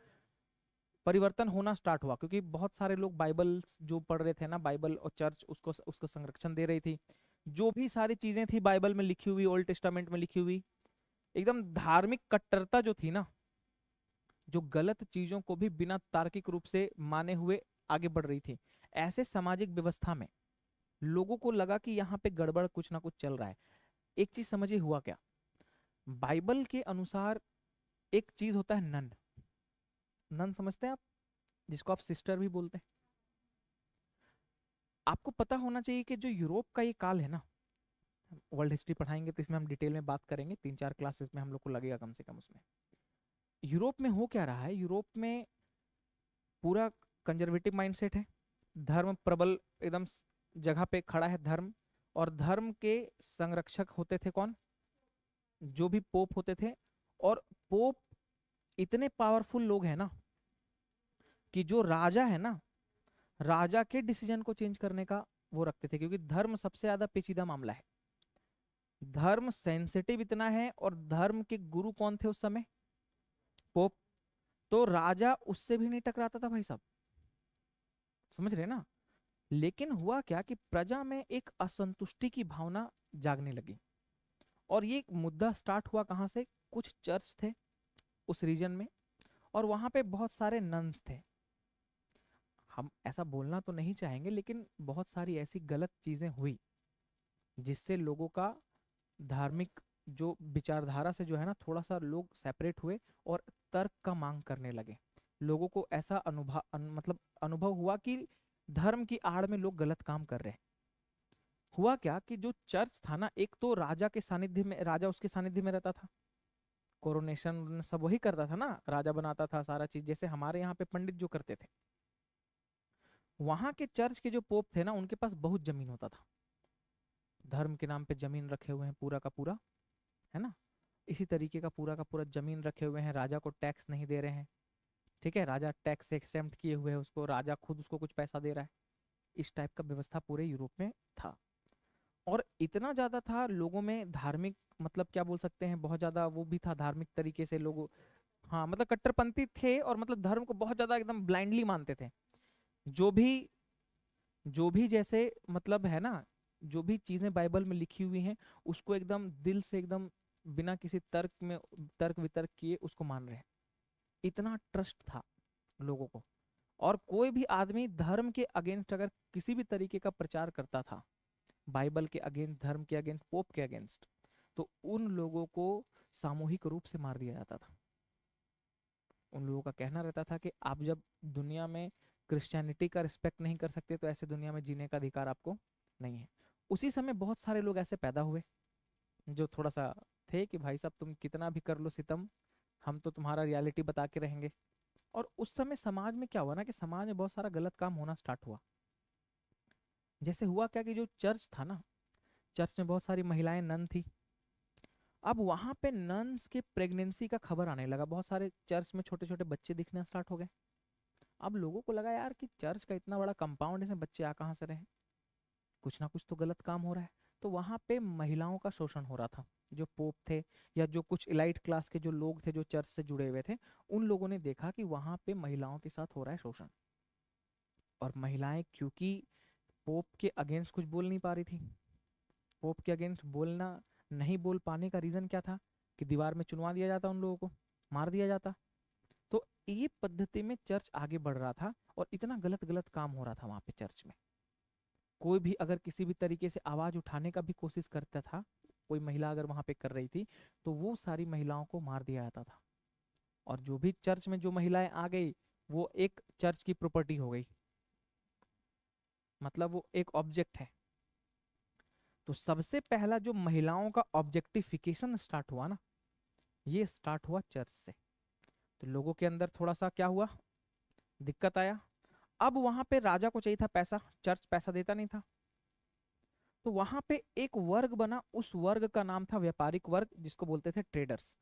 [SPEAKER 1] परिवर्तन होना स्टार्ट हुआ, क्योंकि बहुत सारे लोग बाइबल जो पढ़ रहे थे ना, बाइबल और चर्च उसको उसका संरक्षण दे रही थी। जो भी सारी चीजें थी बाइबल में लिखी हुई, ओल्ड टेस्टामेंट में लिखी हुई, एकदम धार्मिक कट्टरता जो थी ना, जो गलत चीजों को भी बिना तार्किक रूप से माने हुए आगे बढ़ रही थी, ऐसे सामाजिक व्यवस्था में लोगों को लगा कि यहाँ पे गड़बड़ कुछ ना कुछ चल रहा है। एक चीज समझिए हुआ क्या। बाइबल के अनुसार एक चीज होता है नन। नन समझते हैं आप, जिसको आप सिस्टर भी बोलते हैं। आपको पता होना चाहिए कि जो यूरोप का ये काल है ना, वर्ल्ड हिस्ट्री पढ़ाएंगे तो इसमें हम डिटेल में बात करेंगे, 3 4 क्लासेस में हम लोग को लगेगा कम से कम उसमें। यूरोप में हो क्या रहा है, यूरोप में पूरा कंजर्वेटिव माइंडसेट है, धर्म प्रबल एकदम जगह पे खड़ा है धर्म। और धर्म के संरक्षक होते थे कौन, जो भी पोप होते थे। और पोप इतने पावरफुल लोग हैं ना, कि जो राजा है ना, राजा के डिसीजन को चेंज करने का वो रखते थे, क्योंकि धर्म सबसे ज्यादा पेचीदा मामला है। धर्म सेंसिटिव इतना है, और धर्म के गुरु कौन थे उस समय, पोप। तो राजा उससे भी नहीं टकराता था भाई साहब, समझ रहे हैं ना। लेकिन हुआ क्या कि प्रजा में एक असंतुष्टि की भावना जागने लगी। और ये मुद्दा स्टार्ट हुआ कहाँ से, कुछ चर्च थे उस रीजन में, और वहां पे बहुत सारे नन्स थे। हम ऐसा बोलना तो नहीं चाहेंगे, लेकिन बहुत सारी ऐसी गलत चीजें हुई जिससे लोगों का धार्मिक जो विचारधारा से जो है ना, थोड़ा सा लोग सेपरेट हुए और तर्क का मांग करने लगे। लोगों को ऐसा मतलब अनुभव हुआ कि धर्म की आड़ में लोग गलत काम कर रहे हैं। हुआ क्या कि जो चर्च था ना, एक तो राजा के सानिध्य में, राजा उसके सानिध्य में रहता था, कोरोनेशन सब वही करता था ना, राजा बनाता था सारा चीज, जैसे हमारे यहाँ पे पंडित जो करते थे। वहां के चर्च के जो पोप थे ना, उनके पास बहुत जमीन होता था, धर्म के नाम पे जमीन रखे हुए हैं पूरा का पूरा, है ना। इसी तरीके का पूरा जमीन रखे हुए हैं, राजा को टैक्स नहीं दे रहे हैं। ठीक है, राजा टैक्स से एक्सेम्प्ट किए हुए है उसको, राजा खुद उसको कुछ पैसा दे रहा है। इस टाइप का व्यवस्था पूरे यूरोप में था। और इतना ज्यादा था लोगों में धार्मिक, मतलब क्या बोल सकते हैं, बहुत ज्यादा वो भी था धार्मिक तरीके से लोग। हाँ, मतलब कट्टरपंथी थे, और मतलब धर्म को बहुत ज्यादा एकदम ब्लाइंडली मानते थे। जो भी जो भी जैसे मतलब है ना, जो भी चीजें बाइबल में लिखी हुई हैं, उसको एकदम दिल से, एकदम बिना किसी तर्क में, तर्क वितर्क किए उसको मान रहे हैं। इतना ट्रस्ट था लोगों को। और कोई भी आदमी धर्म के अगेंस्ट अगर किसी भी तरीके का प्रचार करता था, बाइबल के अगेंस्ट, धर्म के अगेंस्ट, पोप के अगेंस्ट, तो उन लोगों को सामूहिक रूप से मार दिया जाता था। उन लोगों का कहना रहता था कि आप जब दुनिया में क्रिश्चियनिटी का रिस्पेक्ट नहीं कर सकते तो ऐसे दुनिया में जीने का अधिकार आपको नहीं है। उसी समय बहुत सारे लोग ऐसे पैदा हुए जो थोड़ा सा थे कि भाई साहब तुम कितना भी कर लो सितम, हम तो तुम्हारा रियलिटी बता के रहेंगे। और उस समय समाज में क्या हुआ ना कि समाज में बहुत सारा गलत काम होना स्टार्ट हुआ। जैसे हुआ क्या कि जो चर्च था ना, चर्च में बहुत सारी महिलाएं नन थी। अब वहां पे नन्स के प्रेगनेंसी का खबर आने लगा, बहुत सारे चर्च में छोटे छोटे बच्चे दिखना स्टार्ट हो गए। अब लोगों को लगा यार कि चर्च का इतना बड़ा कंपाउंड, इसमें बच्चे आ कहाँ से रहे, कुछ ना कुछ तो गलत काम हो रहा है। तो वहां पे महिलाओं का शोषण हो रहा था। जो पोप थे या जो कुछ इलाइट क्लास के जो लोग थे जो चर्च से जुड़े हुए थे, उन लोगों ने देखा कि वहां पे महिलाओं के साथ हो रहा है शोषण। और महिलाएं क्योंकि पोप के अगेंस्ट कुछ बोल नहीं पा रही थी, पोप के अगेंस्ट बोलना, नहीं बोल पाने का रीजन क्या था कि दीवार में चुनवा दिया जाता, उन लोगों को मार दिया जाता। तो ये पद्धति में चर्च आगे बढ़ रहा था और इतना गलत गलत काम हो रहा था वहां पे चर्च में। कोई भी अगर किसी भी तरीके से आवाज उठाने का भी कोशिश करता था, कोई महिला अगर वहां पे कर रही थी, तो वो सारी महिलाओं को मार दिया जाता था। और जो भी चर्च में जो महिलाएं आ गई, वो एक चर्च की प्रॉपर्टी हो गई, मतलब वो एक ऑब्जेक्ट है। तो सबसे पहला जो महिलाओं का ऑब्जेक्टिफिकेशन स्टार्ट हुआ ना, ये स्टार्ट हुआ चर्च से। तो लोगों के अंदर थोड़ा सा क्या हुआ, दिक्कत आया। अब वहां पे राजा को चाहिए था पैसा, चर्च पैसा देता नहीं था। तो वहां पे एक वर्ग बना, उस वर्ग का नाम था व्यापारिक वर्ग, जिसको बोलते थे ट्रेडर्स।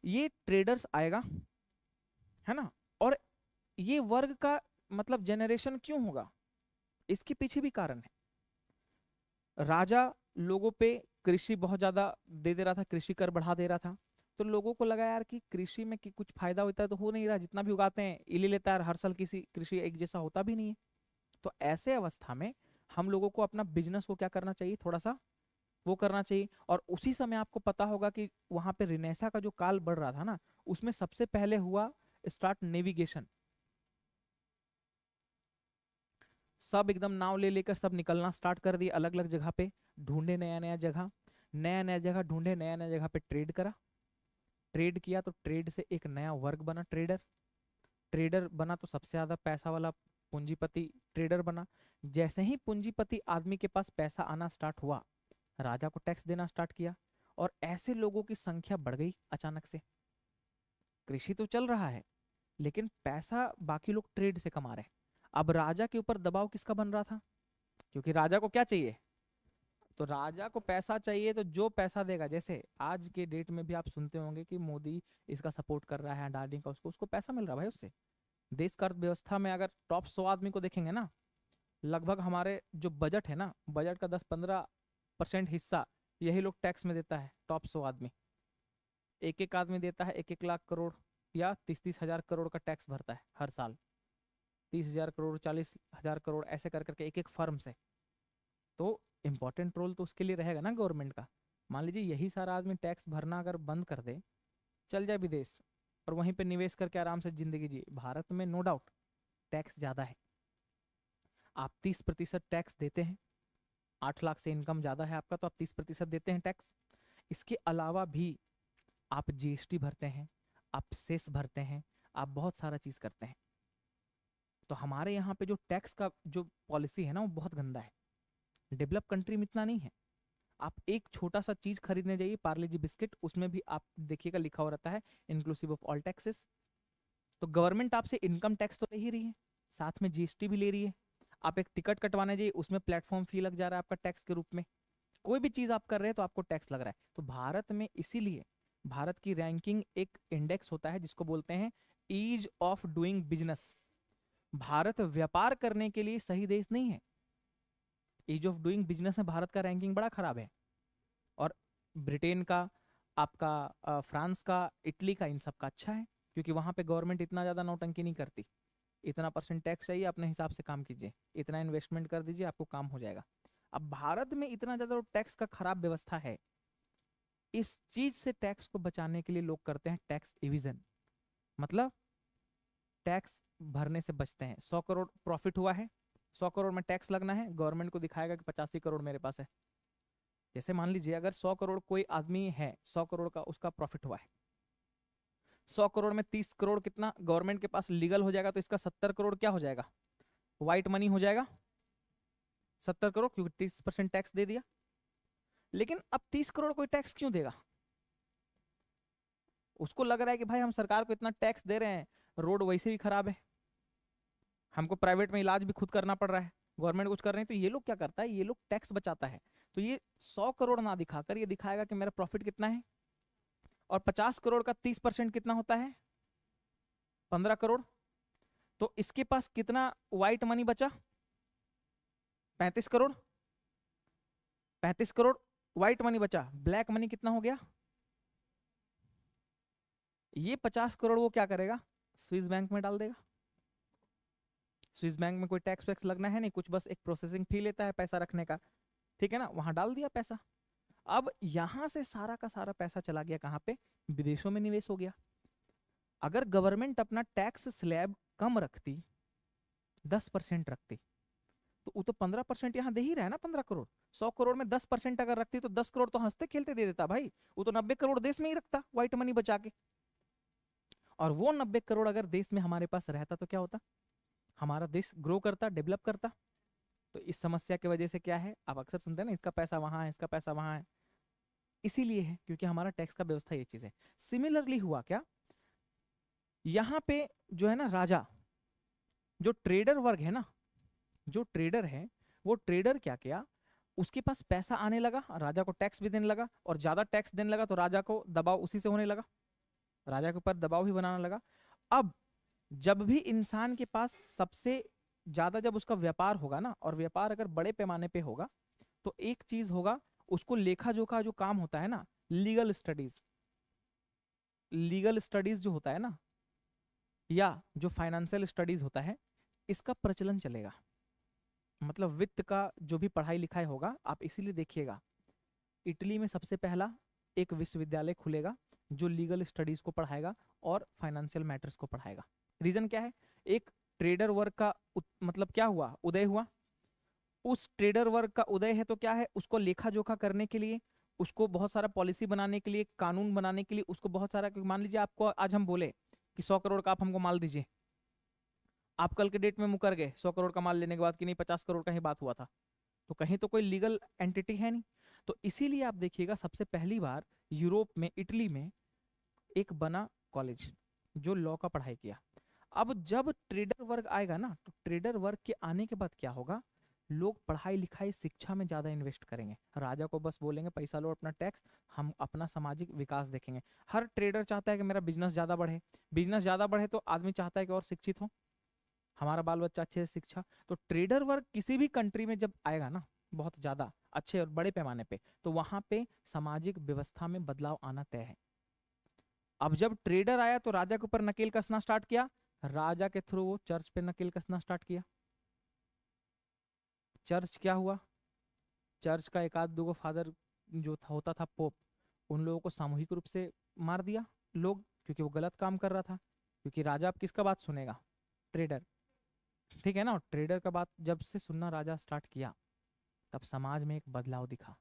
[SPEAKER 1] ये ट्रेडर्स आएगा, है ना। और ये वर्ग का मतलब जनरेशन क्यों होगा, इसके पीछे भी कारण है। राजा लोगों पे कृषि बहुत ज्यादा दे दे रहा था, कृषि कर बढ़ा दे रहा था। तो लोगों को लगा यार कि कृषि में कि कुछ फायदा होता है तो हो नहीं रहा, जितना भी उगाते हैं इले लेता है, हर साल किसी कृषि एक जैसा होता भी नहीं है। तो ऐसे अवस्था में हम लोगों को अपना बिजनेस को क्या करना चाहिए, थोड़ा सा वो करना चाहिए। और उसी समय आपको पता होगा कि वहां पे रिनेसा का जो काल बढ़ रहा था ना, उसमें सबसे पहले हुआ स्टार्ट नेविगेशन। सब एकदम नाव ले लेकर सब निकलना स्टार्ट कर दिए, अलग अलग जगह पे ढूंढे, नया नया जगह, नया नया जगह ढूंढे, नया नया जगह पे ट्रेड करा। ट्रेड किया तो ट्रेड से एक नया वर्ग बना, ट्रेडर। ट्रेडर बना तो सबसे ज्यादा पैसा वाला पूंजीपति ट्रेडर बना। जैसे ही पूंजीपति आदमी के पास पैसा आना स्टार्ट हुआ, राजा को टैक्स देना स्टार्ट किया। और ऐसे लोगों की संख्या बढ़ गई अचानक से। कृषि तो चल रहा है, लेकिन पैसा बाकी लोग ट्रेड से कमा रहे हैं। अब राजा के ऊपर दबाव किसका बन रहा था, क्योंकि राजा को क्या चाहिए, तो राजा को पैसा चाहिए, तो जो पैसा देगा, जैसे आज के डेट में भी आप सुनते होंगे कि मोदी इसका सपोर्ट कर रहा है, डार्लिंग का, उसको उसको पैसा मिल रहा है भाई उससे। देश का अर्थव्यवस्था में अगर टॉप 100 आदमी को देखेंगे ना, लगभग हमारे जो बजट है ना, बजट का 10-15% हिस्सा यही लोग टैक्स में देता है, टॉप 100 आदमी। एक एक आदमी देता है 1-1 लाख करोड़ या 30-30 हजार करोड़ का टैक्स भरता है हर साल। 30 हजार करोड़, 40 हजार करोड़, ऐसे कर करके एक एक फर्म से। तो इम्पोर्टेंट रोल तो उसके लिए रहेगा ना गवर्नमेंट का। मान लीजिए यही सारा आदमी टैक्स भरना अगर बंद कर दे, चल जाए विदेश और वहीं पे निवेश करके आराम से जिंदगी जिए। भारत में नो डाउट टैक्स ज्यादा है, आप 30% टैक्स देते हैं। 8 लाख से इनकम ज्यादा है आपका तो आप 30% देते हैं टैक्स। इसके अलावा भी आप जीएसटी भरते हैं, आप सेस भरते हैं, आप बहुत सारा चीज करते हैं। तो हमारे यहाँ पे जो टैक्स का जो पॉलिसी है ना, वो बहुत गंदा है। डेवलप कंट्री में इतना नहीं है। आप एक छोटा सा चीज खरीदने जाइए, पार्ले जी बिस्किट, उसमें भी आप देखिएगा लिखा हो रहता है इंक्लूसिव ऑफ ऑल टैक्सेस। तो गवर्नमेंट आपसे इनकम टैक्स तो ले ही रही है, साथ में जीएसटी भी ले रही है। आप एक टिकट कटवाने जाइए, उसमें प्लेटफॉर्म फी लग जा रहा है आपका टैक्स के रूप में। कोई भी चीज आप कर रहे हैं तो आपको टैक्स लग रहा है। तो भारत में इसीलिए भारत की रैंकिंग, एक इंडेक्स होता है जिसको बोलते हैं ease of doing business. Bharat व्यापार करने के लिए सही देश नहीं है। ईज ऑफ डूइंग बिजनेस में भारत का रैंकिंग बड़ा खराब है। और ब्रिटेन का, आपका फ्रांस का, इटली का, इन सब का अच्छा है, क्योंकि वहां पे गवर्नमेंट इतना ज्यादा नौटंकी नहीं करती। इतना परसेंट टैक्स चाहिए, अपने हिसाब से काम कीजिए, इतना इन्वेस्टमेंट कर दीजिए, आपको काम हो जाएगा। अब भारत में इतना ज्यादा टैक्स का खराब व्यवस्था है, इस चीज से टैक्स को बचाने के लिए लोग करते हैं टैक्स इविजन। मतलब टैक्स भरने से बचते हैं। 100 करोड़ प्रॉफिट हुआ है, 100 करोड़ में टैक्स लगना है, गवर्नमेंट को दिखाएगा कि 85 करोड़ मेरे पास है, जैसे मान लीजिए अगर 100 करोड़ कोई आदमी है, 100 करोड़ का उसका प्रॉफिट हुआ है, 100 करोड़ में 30 करोड़ कितना गवर्नमेंट के पास लीगल हो जाएगा, तो इसका 70 करोड़ क्या हो जाएगा, व्हाइट मनी हो जाएगा। 70 करोड़, क्योंकि 30% टैक्स दे दिया। लेकिन अब 30 करोड़ कोई टैक्स क्यों देगा? उसको लग रहा है कि भाई हम सरकार को इतना टैक्स दे रहे हैं, रोड वैसे भी खराब है, हमको प्राइवेट में इलाज भी खुद करना पड़ रहा है, गवर्नमेंट कुछ कर रही है, तो ये लोग क्या करता है, ये लोग टैक्स बचाता है। तो ये 100 करोड़ ना दिखाकर ये दिखाएगा कि मेरा प्रॉफिट कितना है, और 50 करोड़ का 30% कितना होता है, 15 करोड़। तो इसके पास कितना व्हाइट मनी बचा, 35 करोड़। 35 करोड़ व्हाइट मनी बचा, ब्लैक मनी कितना हो गया, ये 50 करोड़ वो क्या करेगा, स्विस बैंक में डाल देगा। स्विस बैंक में कोई टैक्स वैक्स लगना है नहीं, कुछ बस एक प्रोसेसिंग फी लेता है पैसा रखने का, ठीक है ना, वहां डाल दिया पैसा। अब यहां से सारा का सारा पैसा चला गया कहां पे, विदेशों में निवेश हो गया। अगर गवर्नमेंट अपना टैक्स स्लैब कम रखती, 10% रखती, तो वो तो 15% यहाँ दे ही रहा है ना, 15 करोड़। 100 करोड़ में 10% अगर रखती तो 10 करोड़ तो हंसते खेलते दे देता भाई, वो तो 90 करोड़ देश में ही रखता व्हाइट मनी बचा के। और वो 90 करोड़ अगर देश में हमारे पास रहता तो क्या होता, हमारा देश ग्रो करता, डेवलप करता। तो इस समस्या की वजह से क्या है, आप अक्सर सुनते हैं ना, इसका पैसा वहां है, इसका पैसा वहां है, इसीलिए है क्योंकि हमारा टैक्स का व्यवस्था ये चीज है। सिमिलरली हुआ क्या, यहाँ पे जो है ना राजा, जो ट्रेडर वर्ग है ना, जो ट्रेडर है, वो ट्रेडर क्या किया, उसके पास पैसा आने लगा, राजा को टैक्स भी देने लगा, और ज्यादा टैक्स देने लगा तो राजा को दबाव उसी से होने लगा, राजा के ऊपर दबाव भी बनाने लगा। अब जब भी इंसान के पास सबसे ज्यादा जब उसका व्यापार होगा ना, और व्यापार अगर बड़े पैमाने पे होगा, तो एक चीज होगा, उसको लेखा जोखा जो काम होता है ना, लीगल स्टडीज, लीगल स्टडीज जो होता है ना, या जो फाइनेंशियल स्टडीज होता है, इसका प्रचलन चलेगा। मतलब वित्त का जो भी पढ़ाई लिखाई होगा, आप इसीलिए देखिएगा इटली में सबसे पहला एक विश्वविद्यालय खुलेगा जो लीगल स्टडीज को पढ़ाएगा और फाइनेंशियल मैटर्स को पढ़ाएगा। रीजन क्या है, एक ट्रेडर वर्ग का मतलब क्या हुआ, उदय हुआ। उस ट्रेडर वर्ग का उदय है तो क्या है, उसको लेखा जोखा करने के लिए, उसको बहुत सारा पॉलिसी बनाने के लिए, कानून बनाने के लिए, उसको बहुत सारा, मान लीजिए आपको आज हम बोले कि 100 करोड़ का आप हमको माल दीजिए, आप कल के डेट में मुकर गए 100 करोड़ का माल लेने के बाद कि नहीं 50 करोड़ का ही बात हुआ था, तो कहीं तो कोई लीगल एंटिटी है नहीं। तो इसीलिए आप देखिएगा सबसे पहली बार यूरोप में, इटली में एक बना कॉलेज जो लॉ का पढ़ाई किया। अब जब ट्रेडर वर्ग आएगा ना, तो ट्रेडर वर्ग के आने के बाद क्या होगा, लोग पढ़ाई लिखाई शिक्षा में ज्यादा इन्वेस्ट करेंगे, राजा को बस बोलेंगे पैसा लो अपना टैक्स, हम अपना सामाजिक विकास देखेंगे। हर ट्रेडर चाहता है कि मेरा बिजनेस ज्यादा बढ़े, बिजनेस ज्यादा बढ़े तो आदमी चाहता है कि और शिक्षित हो, हमारा बाल बच्चा अच्छे से शिक्षा। तो ट्रेडर वर्ग किसी भी कंट्री में जब आएगा ना, बहुत ज्यादा अच्छे और बड़े पैमाने पे, तो वहां पे सामाजिक व्यवस्था में बदलाव आना तय है। अब जब ट्रेडर आया तो राजा के ऊपर नकेल कसना स्टार्ट किया, राजा के थ्रू वो चर्च पे नकेल कसना स्टार्ट किया। चर्च क्या हुआ, चर्च का एक आध दो फादर जो था, होता था पोप, उन लोगों को सामूहिक रूप से मार दिया लोग, क्योंकि वो गलत काम कर रहा था। क्योंकि राजा अब किसका बात सुनेगा, ट्रेडर, ठीक है ना। ट्रेडर का बात जब से सुनना राजा स्टार्ट किया, तब समाज में एक बदलाव दिखा।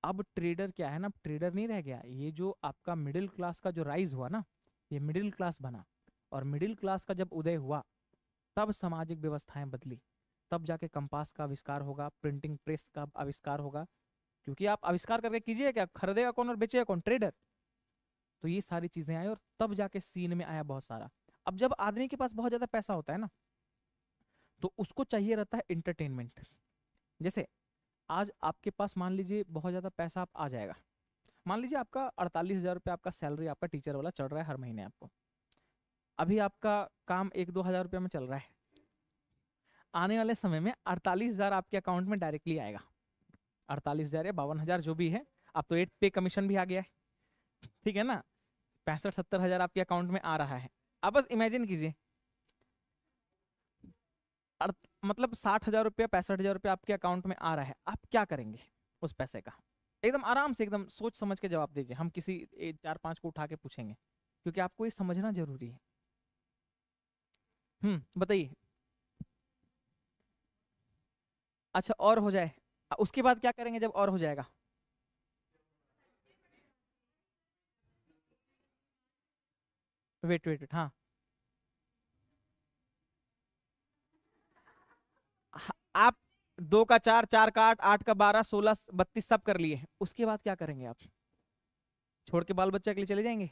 [SPEAKER 1] अब ट्रेडर क्या है ना, ट्रेडर नहीं रह गया, ये जो आपका मिडिल क्लास का जो राइज हुआ ना, ये मिडिल क्लास बना। और मिडिल क्लास का जब उदय हुआ, तब सामाजिक व्यवस्थाएं बदली, तब जाके कंपास का आविष्कार होगा, प्रिंटिंग प्रेस का आविष्कार होगा। क्योंकि आप आविष्कार करके कीजिए क्या, खरीदेगा कौन और बेचेगा कौन, ट्रेडर। तो ये सारी चीजें आई और तब जाके सीन में आया बहुत सारा। अब जब आदमी के पास बहुत ज्यादा पैसा होता है ना, तो उसको चाहिए रहता है इंटरटेनमेंट। जैसे आज आपके पास मान लीजिए बहुत ज्यादा पैसा आप आ जाएगा, मान लीजिए आपका 48,000 रुपये आपका सैलरी आपका टीचर वाला चल रहा है हर महीने आपको, अभी आपका काम 1-2 हज़ार रुपये में चल रहा है, आने वाले समय में 48,000 आपके अकाउंट में डायरेक्टली आएगा। 48,000 या 52,000 जो भी है, अब तो 8 पे कमीशन भी आ गया है, ठीक है ना। 65-70 हज़ार आपके अकाउंट में आ रहा है। अब बस इमेजिन कीजिए, मतलब 60,000 रुपया 65,000 रुपया आपके अकाउंट में आ रहा है, आप क्या करेंगे उस पैसे का, एकदम आराम से एकदम सोच समझ के जवाब दीजिए, हम किसी 4-5 को उठा के पूछेंगे, क्योंकि आपको ये समझना जरूरी है। बताइए। अच्छा और हो जाए, उसके बाद क्या करेंगे जब और हो जाएगा, वेट वेट वेट, हाँ। आप 2 का 4, 4 का 8, 8 का 12, 16, 32 सब कर लिए, उसके बाद क्या करेंगे आप? छोड़ के बाल बच्चा के लिए चले जाएंगे?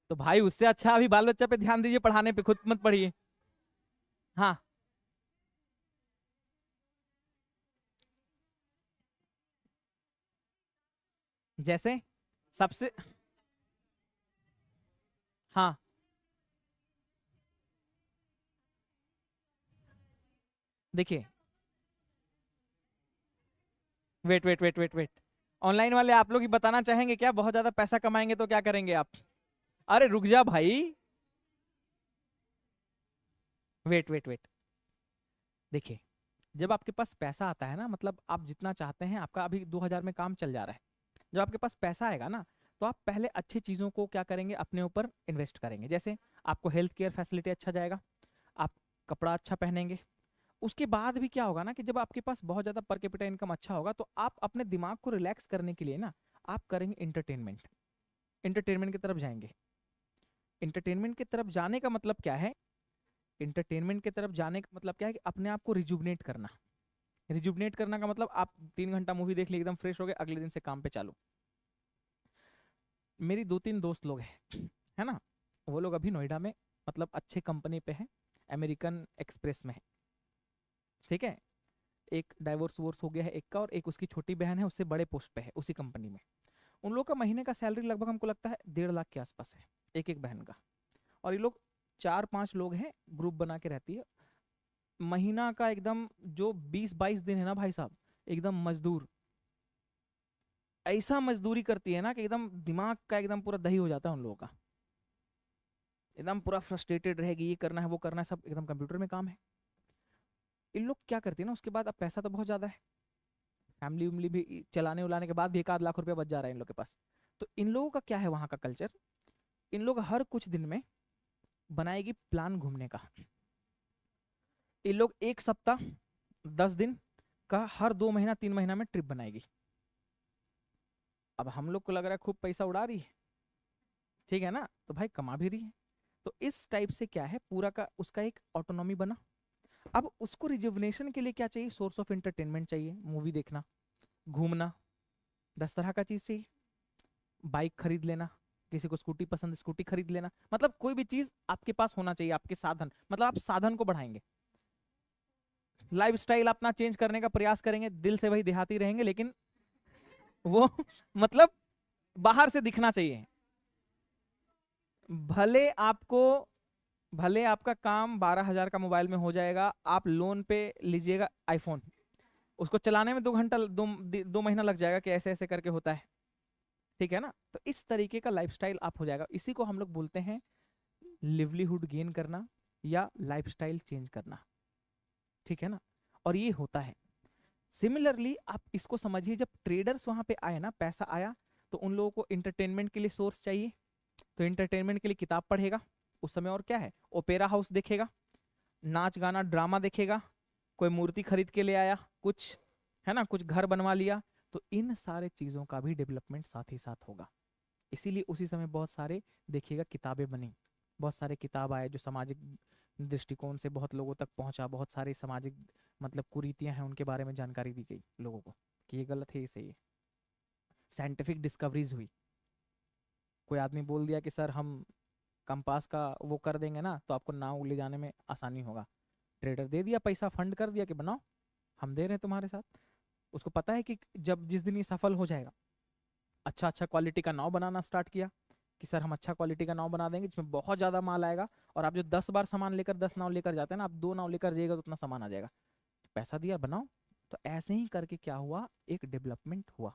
[SPEAKER 1] तो भाई उससे अच्छा अभी बाल बच्चा पे ध्यान दीजिए, पढ़ाने पे खुद मत पढ़िए। हाँ। जैसे सबसे, हाँ। देखिए, wait wait wait wait wait, online वाले आप लोग ही बताना चाहेंगे क्या बहुत ज्यादा पैसा कमाएंगे तो क्या करेंगे आप? अरे रुक जा भाई, वेट वेट वेट। देखिए, जब आपके पास पैसा आता है ना, मतलब आप जितना चाहते हैं, आपका अभी 2000 में काम चल जा रहा है, जब आपके पास पैसा आएगा ना, तो आप पहले अच्छी चीजों को क्या करेंगे, अपने ऊपर इन्वेस्ट करेंगे। जैसे आपको हेल्थ केयर फैसिलिटी अच्छा जाएगा, आप कपड़ा अच्छा पहनेंगे। उसके बाद भी क्या होगा ना, कि जब आपके पास बहुत ज्यादा पर कैपिटा इनकम अच्छा होगा, तो आप अपने दिमाग को रिलैक्स करने के लिए ना, आप करेंगे इंटरटेनमेंट, इंटरटेनमेंट की तरफ जाएंगे। इंटरटेनमेंट की तरफ जाने का मतलब क्या है? इंटरटेनमेंट की तरफ जाने का मतलब क्या है, कि अपने आप को रिजुवनेट करना। रिजुवनेट करना का मतलब, आप 3 घंटा मूवी देख लिए, एकदम फ्रेश हो गए, अगले दिन से काम पे चालू। मेरी 2 3 दोस्त लोग हैं, है ना, वो लोग अभी नोएडा में, मतलब अच्छे कंपनी पे हैं, अमेरिकन एक्सप्रेस में है। ठीक है, एक डाइवोर्स वोर्स हो गया है एक का, और एक उसकी छोटी बहन है, उससे बड़े पोस्ट पे है उसी कंपनी में। उन लोग का महीने का सैलरी लगभग हमको लगता है 1.5 लाख के आसपास है, एक एक बहन का। और ये लोग 4 5 लोग हैं, ग्रुप बना के रहती है। महीना का एकदम जो 20 22 दिन है ना भाई साहब, एकदम मजदूर, ऐसा मजदूरी करती है ना, कि एकदम दिमाग का एकदम पूरा दही हो जाता है उन लोगों का। एकदम पूरा फ्रस्ट्रेटेड रहेगी, ये करना है वो करना है, सब एकदम कंप्यूटर में काम है। इन लोग क्या करती है ना, उसके बाद अब पैसा तो बहुत ज्यादा है, फैमिली उमली भी चलाने उलाने के बाद भी 1 आध लाख रुपया बच जा रहा है इन लोग के पास। तो इन लोगों का क्या है वहां का कल्चर, इन लोग हर कुछ दिन में बनाएगी प्लान घूमने का। इन लोग 1 सप्ताह 10 दिन का हर 2 महीना 3 महीना में ट्रिप बनाएगी। अब हम लोग को लग रहा है खूब पैसा उड़ा रही है, ठीक है ना, तो भाई कमा भी रही है। तो इस टाइप से क्या है, पूरा का उसका एक ऑटोनॉमी बना। अब उसको रिजुवनेशन के लिए क्या चाहिए, सोर्स ऑफ एंटरटेनमेंट चाहिए, मूवी देखना, घूमना, 10 तरह का चीज चाहिए। बाइक खरीद लेना, किसी को स्कूटी पसंद, स्कूटी खरीद लेना, मतलब कोई भी चीज आपके पास होना चाहिए, आपके साधन, मतलब आप साधन को बढ़ाएंगे। लाइफ स्टाइल अपना चेंज करने का प्रयास करेंगे, दिल से वही देहाती रहेंगे, लेकिन वो मतलब बाहर से दिखना चाहिए। भले आपको, भले आपका काम 12 हजार का मोबाइल में हो जाएगा, आप लोन पे लीजिएगा आईफोन, उसको चलाने में 2 घंटा 2 महीना लग जाएगा, कि ऐसे ऐसे करके होता है। ठीक है ना, तो इस तरीके का लाइफस्टाइल आप हो जाएगा, इसी को हम लोग बोलते हैं लिवलीहुड गेन करना, या लाइफस्टाइल चेंज करना। ठीक है ना, और ये होता है। सिमिलरली आप इसको समझिए, जब ट्रेडर्स वहां पे आए ना, पैसा आया, तो उन लोगों को इंटरटेनमेंट के लिए सोर्स चाहिए, तो इंटरटेनमेंट के लिए किताब पढ़ेगा उस समय, और क्या है, ओपेरा हाउस देखेगा, नाच गाना ड्रामा देखेगा, कोई मूर्ति खरीद के ले आया कुछ, है ना, कुछ घर बनवा लिया। तो इन सारे चीजों का भी डेवलपमेंट साथ ही साथ होगा। इसीलिए उसी समय बहुत सारे, देखिएगा, किताबें बनी, बहुत सारे किताब आए जो सामाजिक दृष्टिकोण से बहुत लोगों तक पहुंचा, बहुत सारी सामाजिक मतलब कुरीतियां हैं उनके बारे में जानकारी दी गई लोगों को, कि ये गलत है ये सही है। साइंटिफिक डिस्कवरीज हुई, कोई आदमी बोल दिया कि सर हम कंपास का वो कर देंगे ना, तो आपको नाव ले जाने में आसानी होगा। ट्रेडर दे दिया पैसा, फंड कर दिया कि बनाओ, हम दे रहे हैं तुम्हारे साथ। उसको पता है कि जब जिस दिन ये सफल हो जाएगा, अच्छा अच्छा क्वालिटी का नाव बनाना स्टार्ट किया, कि सर हम अच्छा क्वालिटी का नाव बना देंगे जिसमें बहुत ज्यादा माल आएगा, और आप जो 10 बार सामान लेकर 10 नाव लेकर जाते हैं ना, आप 2 नाव लेकर जाइएगा तो उतना सामान आ जाएगा। पैसा दिया, बनाओ। तो ऐसे ही करके क्या हुआ, एक डेवलपमेंट हुआ।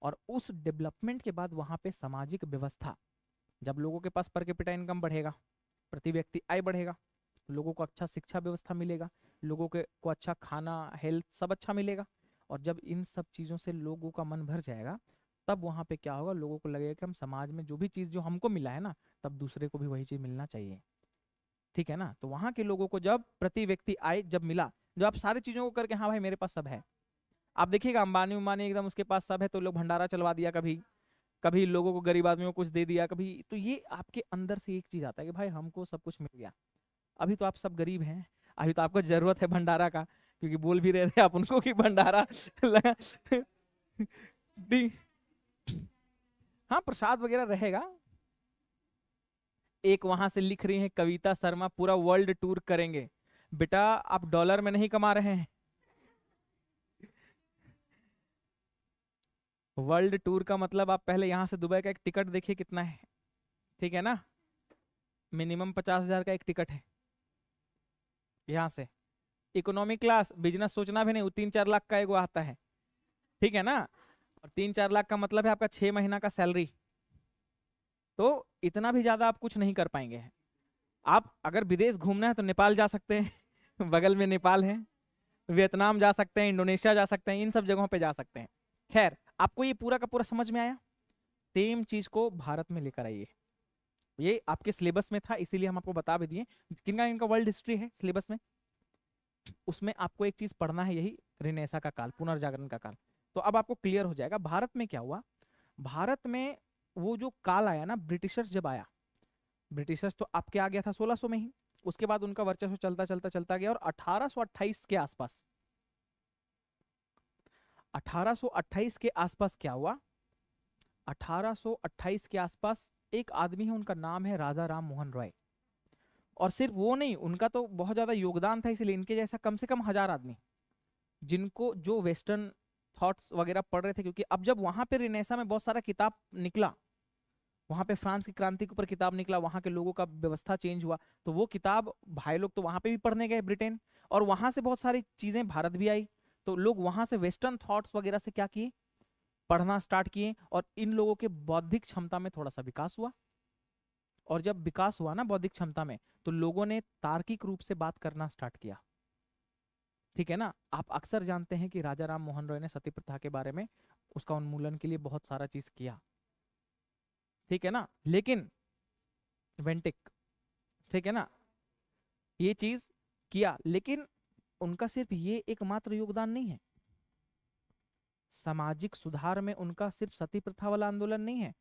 [SPEAKER 1] और उस डेवलपमेंट के बाद वहां पे सामाजिक व्यवस्था, जब लोगों के पास पर कैपिटा इनकम बढ़ेगा, प्रति व्यक्ति आय बढ़ेगा, लोगों को अच्छा शिक्षा व्यवस्था मिलेगा, लोगों के को अच्छा खाना, हेल्थ सब अच्छा मिलेगा। और जब इन सब चीज़ों से लोगों का मन भर जाएगा, तब वहाँ पे क्या होगा, लोगों को लगेगा कि हम समाज में जो भी चीज़ जो हमको मिला है ना, तब दूसरे को भी वही चीज़ मिलना चाहिए। ठीक है ना, तो वहाँ के लोगों को जब प्रति व्यक्ति आय जब मिला, जब आप सारी चीज़ों को करके, हाँ भाई मेरे पास सब है। आप देखिएगा, अंबानी उम्बानी एकदम उसके पास सब है, तो लोग भंडारा चलवा दिया कभी, कभी लोगों को, गरीब आदमियों को कुछ दे दिया कभी, तो ये आपके अंदर से एक चीज आता है कि भाई हमको सब कुछ मिल गया। अभी तो आप सब गरीब हैं, अभी तो आपको जरूरत है भंडारा का, क्योंकि बोल भी रहे थे आप उनको कि भंडारा लगा डी- हाँ प्रसाद वगैरह रहेगा। एक वहां से लिख रही हैं कविता शर्मा, पूरा वर्ल्ड टूर करेंगे। बेटा आप डॉलर में नहीं कमा रहे हैं। वर्ल्ड टूर का मतलब आप पहले यहाँ से दुबई का एक टिकट देखिए कितना है, ठीक है ना, मिनिमम 50,000 का एक टिकट है यहाँ से। इकोनॉमी क्लास बिजनेस सोचना भी नहीं, वो 3-4 लाख का एगो आता है, ठीक है ना। और 3-4 लाख का मतलब है आपका 6 महीना का सैलरी। तो इतना भी ज्यादा आप कुछ नहीं कर पाएंगे। आप अगर विदेश घूमना है तो नेपाल जा सकते हैं बगल में नेपाल है। वियतनाम जा सकते हैं, इंडोनेशिया जा सकते हैं, इन सब जगहों पे जा सकते हैं। खैर, आपको ये पूरा का पूरा समझ में आया। सेम चीज को भारत में लेकर आइए। ये आपके सिलेबस में था, इसीलिए हम आपको बता भी दिए। किनका इनका वर्ल्ड हिस्ट्री है सिलेबस में, उसमें आपको एक चीज पढ़ना है, यही रिनेसा का काल, पुनर्जागरण का काल। तो अब आपको क्लियर हो जाएगा भारत में क्या हुआ। भारत में वो जो काल आया ना, ब्रिटिशर्स जब आया, ब्रिटिशर्स तो आपके आ गया था 1600 में ही। उसके बाद उनका वर्चस्व चलता चलता चलता गया, और 1828 के आसपास, 1828 के आसपास क्या हुआ, 1828 के आसपास एक आदमी है, उनका नाम है राजा राम मोहन रॉय। और सिर्फ वो नहीं, उनका तो बहुत ज्यादा योगदान था, इसलिए इनके जैसा कम से कम 1000 आदमी, जिनको जो वेस्टर्न थॉट्स वगैरह पढ़ रहे थे। क्योंकि अब जब वहां पे रिनेसा में बहुत सारा किताब निकला, वहां पे फ्रांस की क्रांति के ऊपर किताब निकला, वहां के लोगों का व्यवस्था चेंज हुआ, तो वो किताब भाई लोग तो वहां पे भी पढ़ने गए ब्रिटेन, और वहां से बहुत सारी चीजें भारत भी आई। तो लोग वहां से वेस्टर्न थॉट्स वगैरह से क्या किए, पढ़ना स्टार्ट किए, और इन लोगों के बौद्धिक क्षमता में थोड़ा सा विकास हुआ। और जब विकास हुआ ना बौद्धिक क्षमता में, तो लोगों ने तार्किक रूप से बात करना स्टार्ट किया, ठीक है ना। आप अक्सर जानते हैं कि राजा राम मोहन रॉय ने सती प्रथा के बारे में, उसका उन्मूलन के लिए बहुत सारा चीज किया, ठीक है ना। लेकिन वेंटिक, ठीक है ना, ये चीज किया, लेकिन उनका सिर्फ ये एकमात्र योगदान नहीं है। सामाजिक सुधार में उनका सिर्फ सती प्रथा वाला आंदोलन नहीं है,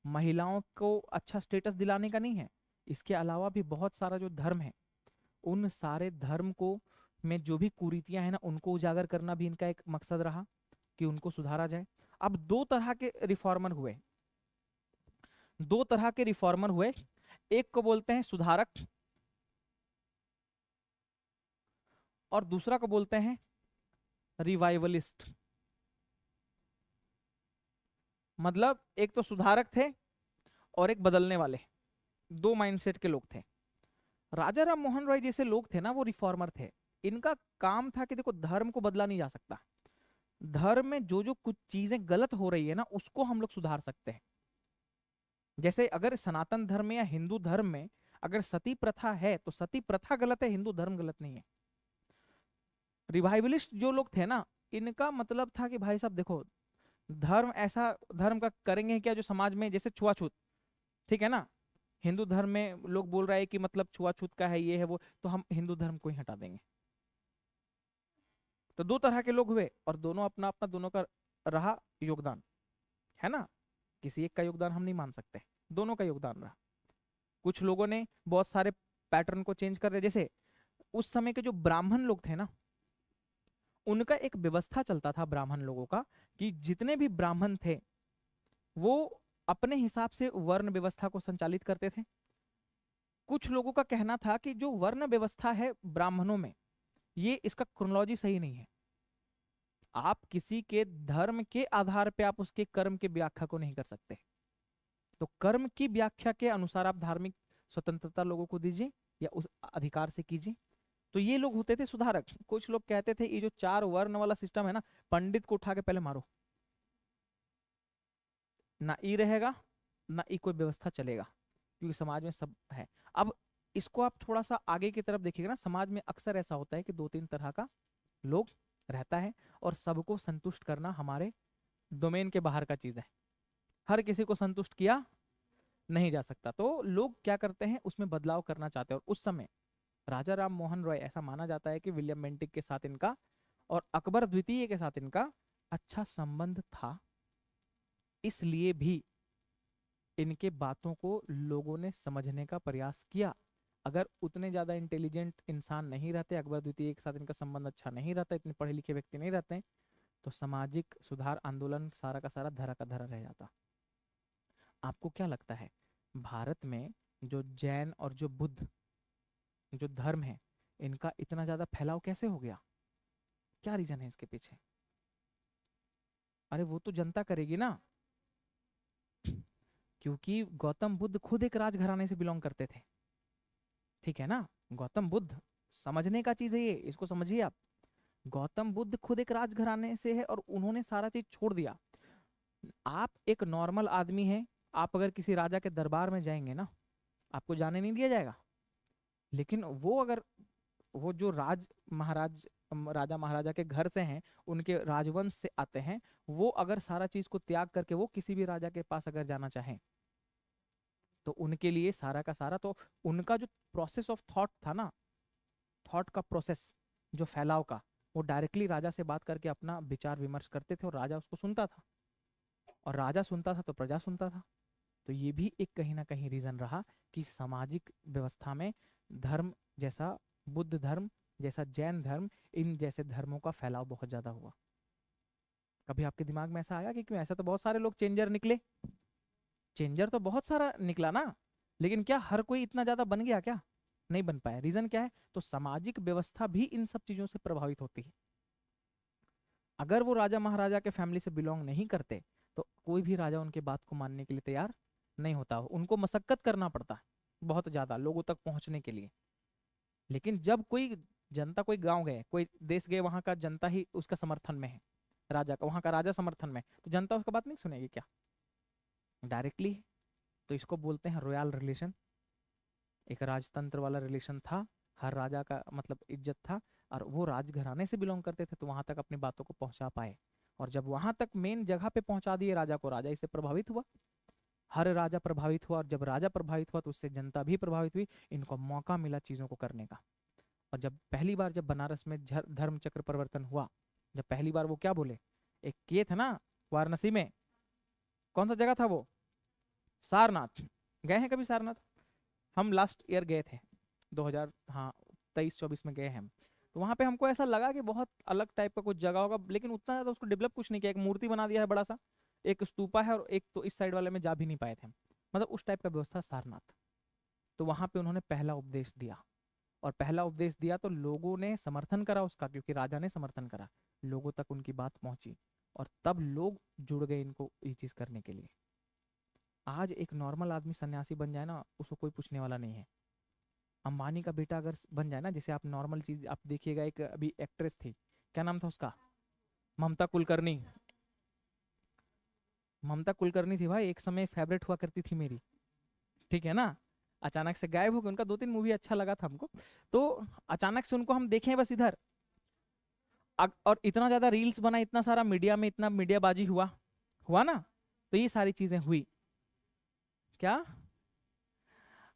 [SPEAKER 1] महिलाओं को अच्छा स्टेटस दिलाने का नहीं है। इसके अलावा भी बहुत सारा जो धर्म है, उन सारे धर्म को में जो भी कुरीतियां हैं ना, उनको उजागर करना भी इनका एक मकसद रहा, कि उनको सुधारा जाए। अब दो तरह के रिफॉर्मर हुए, दो तरह के रिफॉर्मर हुए। एक को बोलते हैं सुधारक, और दूसरा को बोलते हैं रिवाइवलिस्ट। मतलब एक तो सुधारक थे और एक बदलने वाले, दो माइंडसेट के लोग थे। राजा राम मोहन रॉय जैसे लोग थे ना, वो रिफॉर्मर थे। इनका काम था कि देखो, धर्म को बदला नहीं जा सकता, धर्म में जो जो कुछ चीजें गलत हो रही है ना, उसको हम लोग सुधार सकते हैं। जैसे अगर सनातन धर्म में या हिंदू धर्म में अगर सती प्रथा है, तो सती प्रथा गलत है, हिंदू धर्म गलत नहीं है। रिवाइवलिस्ट जो लोग थे ना, इनका मतलब था कि भाई साहब देखो, धर्म ऐसा धर्म का करेंगे क्या जो समाज में, जैसे छुआछूत, ठीक है ना, हिंदू धर्म में लोग बोल रहे हैं कि मतलब छुआछूत का है, ये है वो, तो हम हिंदू धर्म को ही हटा देंगे। तो दो तरह के लोग हुए, और दोनों अपना अपना दोनों का रहा योगदान, है ना। किसी एक का योगदान हम नहीं मान सकते, दोनों का योगदान रहा। कुछ लोगों ने बहुत सारे पैटर्न को चेंज कर दिया। जैसे उस समय के जो ब्राह्मण लोग थे ना, उनका एक व्यवस्था चलता था ब्राह्मण लोगों का, कि जितने भी ब्राह्मण थे वो अपने हिसाब से वर्ण व्यवस्था को संचालित करते थे। कुछ लोगों का कहना था कि जो वर्ण व्यवस्था है ब्राह्मणों में, ये इसका क्रोनोलॉजी सही नहीं है। आप किसी के धर्म के आधार पे आप उसके कर्म की व्याख्या को नहीं कर सकते। तो कर्म की व्याख्या के अनुसार आप धार्मिक स्वतंत्रता लोगों को दीजिए, या उस अधिकार से कीजिए। तो ये लोग होते थे सुधारक। कुछ लोग कहते थे ये जो 4 वर्ण वाला सिस्टम है ना, पंडित को उठा के पहले मारो, ना ई रहेगा, ना ई कोई व्यवस्था चलेगा, क्योंकि समाज में सब है। अब इसको आप थोड़ा सा आगे की तरफ देखिएगा ना, समाज में अक्सर ऐसा होता है कि 2-3 तरह का लोग रहता है, और सबको संतुष्ट करना हमारे डोमेन के बाहर का चीज है। हर किसी को संतुष्ट किया नहीं जा सकता, तो लोग क्या करते हैं, उसमें बदलाव करना चाहते हैं। और उस समय राजा राम मोहन रॉय, ऐसा माना जाता है कि विलियम बेंटिक के साथ इनका और अकबर द्वितीय के साथ इनका अच्छा संबंध था। इसलिए भी इनके बातों को लोगों ने समझने का प्रयास किया। अगर उतने ज्यादा इंटेलिजेंट इंसान नहीं रहते, अकबर द्वितीय के साथ इनका संबंध अच्छा नहीं रहता, इतने पढ़े लिखे व्यक्ति नहीं रहते, तो सामाजिक सुधार आंदोलन सारा का सारा धरा का धरा रह जाता। आपको क्या लगता है भारत में जो जैन और जो बुद्ध जो धर्म है, इनका इतना ज्यादा फैलाव कैसे हो गया? क्या रीजन है इसके पीछे? अरे वो तो जनता करेगी ना, क्योंकि गौतम बुद्ध खुद एक राजघराने से बिलोंग करते थे। ठीक है ना? गौतम बुद्ध, समझने का चीज है ये, इसको समझिए आप। गौतम बुद्ध खुद एक राजघराने से है और उन्होंने सारा चीज छोड़ दिया। आप एक नॉर्मल आदमी हैं, आप अगर किसी राजा के दरबार में जाएंगे ना, आपको जाने नहीं दिया जाएगा। लेकिन वो अगर वो जो राजा महाराजा के घर से हैं, उनके राजवंश से आते हैं, वो अगर सारा चीज को त्याग करके वो किसी भी राजा के पास अगर जाना चाहें, तो उनके लिए सारा का सारा तो उनका जो प्रोसेस ऑफ थॉट था ना, थॉट का प्रोसेस जो फैलाव का, वो डायरेक्टली राजा से बात करके अपना विचार विमर्श करते थे और राजा उसको सुनता था, और राजा सुनता था तो प्रजा सुनता था। तो ये भी एक कहीं ना कहीं रीजन रहा कि सामाजिक व्यवस्था में धर्म जैसा, बुद्ध धर्म जैसा, जैन धर्म, इन जैसे धर्मों का फैलाव बहुत ज्यादा हुआ। कभी आपके दिमाग में ऐसा आया कि क्यों? ऐसा तो बहुत सारे लोग चेंजर निकले, चेंजर तो बहुत सारा निकला ना, लेकिन क्या हर कोई इतना ज्यादा बन गया क्या? नहीं बन पाया। रीजन क्या है? तो सामाजिक व्यवस्था भी इन सब चीजों से प्रभावित होती है। अगर वो राजा महाराजा के फैमिली से बिलोंग नहीं करते, तो कोई भी राजा उनके बात को मानने के लिए तैयार नहीं होता, उनको मशक्कत करना पड़ता है बहुत ज्यादा लोगों तक पहुंचने के लिए। लेकिन जब कोई जनता, कोई गांव गए, कोई देश गए, वहां का जनता ही उसका समर्थन में है, राजा का, वहां का राजा समर्थन में, तो जनता उसका बात नहीं सुनेगी क्या? डायरेक्टली। तो इसको बोलते हैं रॉयल रिलेशन। एक राजतंत्र वाला रिलेशन था, हर राजा का मतलब इज्जत था, और वो राजघराने से बिलोंग करते थे तो वहां तक अपनी बातों को पहुंचा पाए। और जब वहां तक मेन जगह पे पहुंचा दिए राजा को, राजा इससे प्रभावित हुआ, हर राजा प्रभावित हुआ, और जब राजा प्रभावित हुआ तो उससे जनता भी प्रभावित हुई, इनको मौका मिला चीजों को करने का। और जब पहली बार जब बनारस में धर्म चक्र परिवर्तन हुआ, जब पहली बार वो क्या बोले, एक ये था ना वाराणसी में, कौन सा जगह था वो? सारनाथ। गए हैं कभी सारनाथ? हम लास्ट ईयर गए थे, 2000, हाँ, 23-24 में गए हैं हम। तो वहां पे हमको ऐसा लगा कि बहुत अलग टाइप का कुछ जगह होगा, लेकिन उतना ज्यादा उसको डेवलप कुछ नहीं किया। एक मूर्ति बना दिया है बड़ा सा, एक स्तूपा है, और एक तो इस साइड वाले में जा भी नहीं पाए थे हम। मतलब उस टाइप का व्यवस्था सारनाथ। तो वहां पे उन्होंने पहला उपदेश दिया, और पहला उपदेश दिया तो लोगों ने समर्थन करा उसका, क्योंकि राजा ने समर्थन करा, लोगों तक उनकी बात पहुंची, और तब लोग जुड़ गए इनको ये चीज करने के लिए। आज एक नॉर्मल आदमी सन्यासी बन जाए ना, उसको कोई पूछने वाला नहीं है। अंबानी का बेटा अगर बन जाए ना, जैसे आप नॉर्मल चीज आप देखिएगा, एक अभी एक्ट्रेस थी, क्या नाम था उसका? ममता कुलकर्णी। ममता कुलकर्णी थी भाई, एक समय फेवरेट हुआ करती थी मेरी। ठीक है ना? अचानक से गायब हो गई, उनका 2-3 मूवी अच्छा लगा था हमको, तो अचानक से उनको हम देखें बस इधर। और इतना ज्यादा रील्स बना, इतना सारा मीडिया में इतना मीडियाबाजी हुआ, हुआ ना, तो ये सारी चीजें हुई। क्या?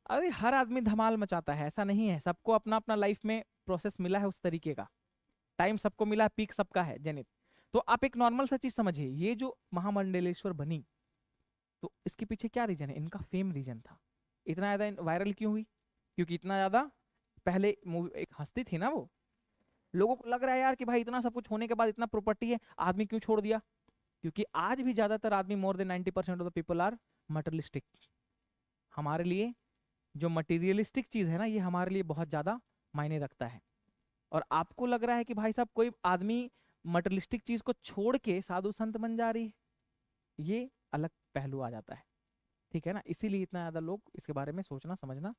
[SPEAKER 1] अरे हर आदमी धमाल मचाता है, ऐसा नहीं है, सबको अपना अपना लाइफ में प्रोसेस मिला है उस तरीके का, टाइम सबको मिला है, पीक सबका है जनित। तो आप एक नॉर्मल सा चीज समझिए, ये जो महामंडलेश्वर बनी, तो इसके पीछे क्या रीजन है? इनका फेम रीजन था। इतना ज्यादा वायरल क्यों हुई? क्योंकि इतना ज्यादा पहले मूवी, एक हस्ती थी ना वो, लोगों को लग रहा है यार कि भाई इतना सब कुछ होने के बाद, इतना प्रॉपर्टी है, आदमी क्यों छोड़ दिया? क्योंकि आज भी ज्यादातर आदमी, more than 90% of the people are materialistic. हमारे लिए जो मटेरियलिस्टिक चीज है ना, ये हमारे लिए बहुत ज्यादा मायने रखता है। और आपको लग रहा है कि भाई साहब कोई आदमी मटेरियलिस्टिक चीज को छोड़ के साधु संत बन जा रही है, ये अलग पहलू आ जाता है। ठीक है ना? इसीलिए इतना ज्यादा लोग इसके बारे में सोचना समझना,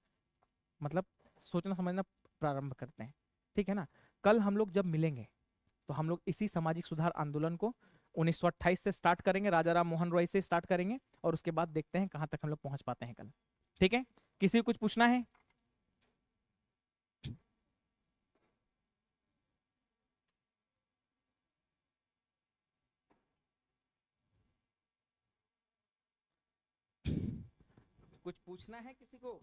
[SPEAKER 1] मतलब सोचना समझना प्रारंभ करते हैं। ठीक है ना? कल हम लोग जब मिलेंगे, तो हम लोग इसी सामाजिक सुधार आंदोलन को 1928 से स्टार्ट करेंगे, राजा राम मोहन रॉय से स्टार्ट करेंगे, और उसके बाद देखते हैं कहाँ तक हम लोग पहुंच पाते हैं कल। ठीक है? किसी को कुछ पूछना है? कुछ पूछना है किसी को?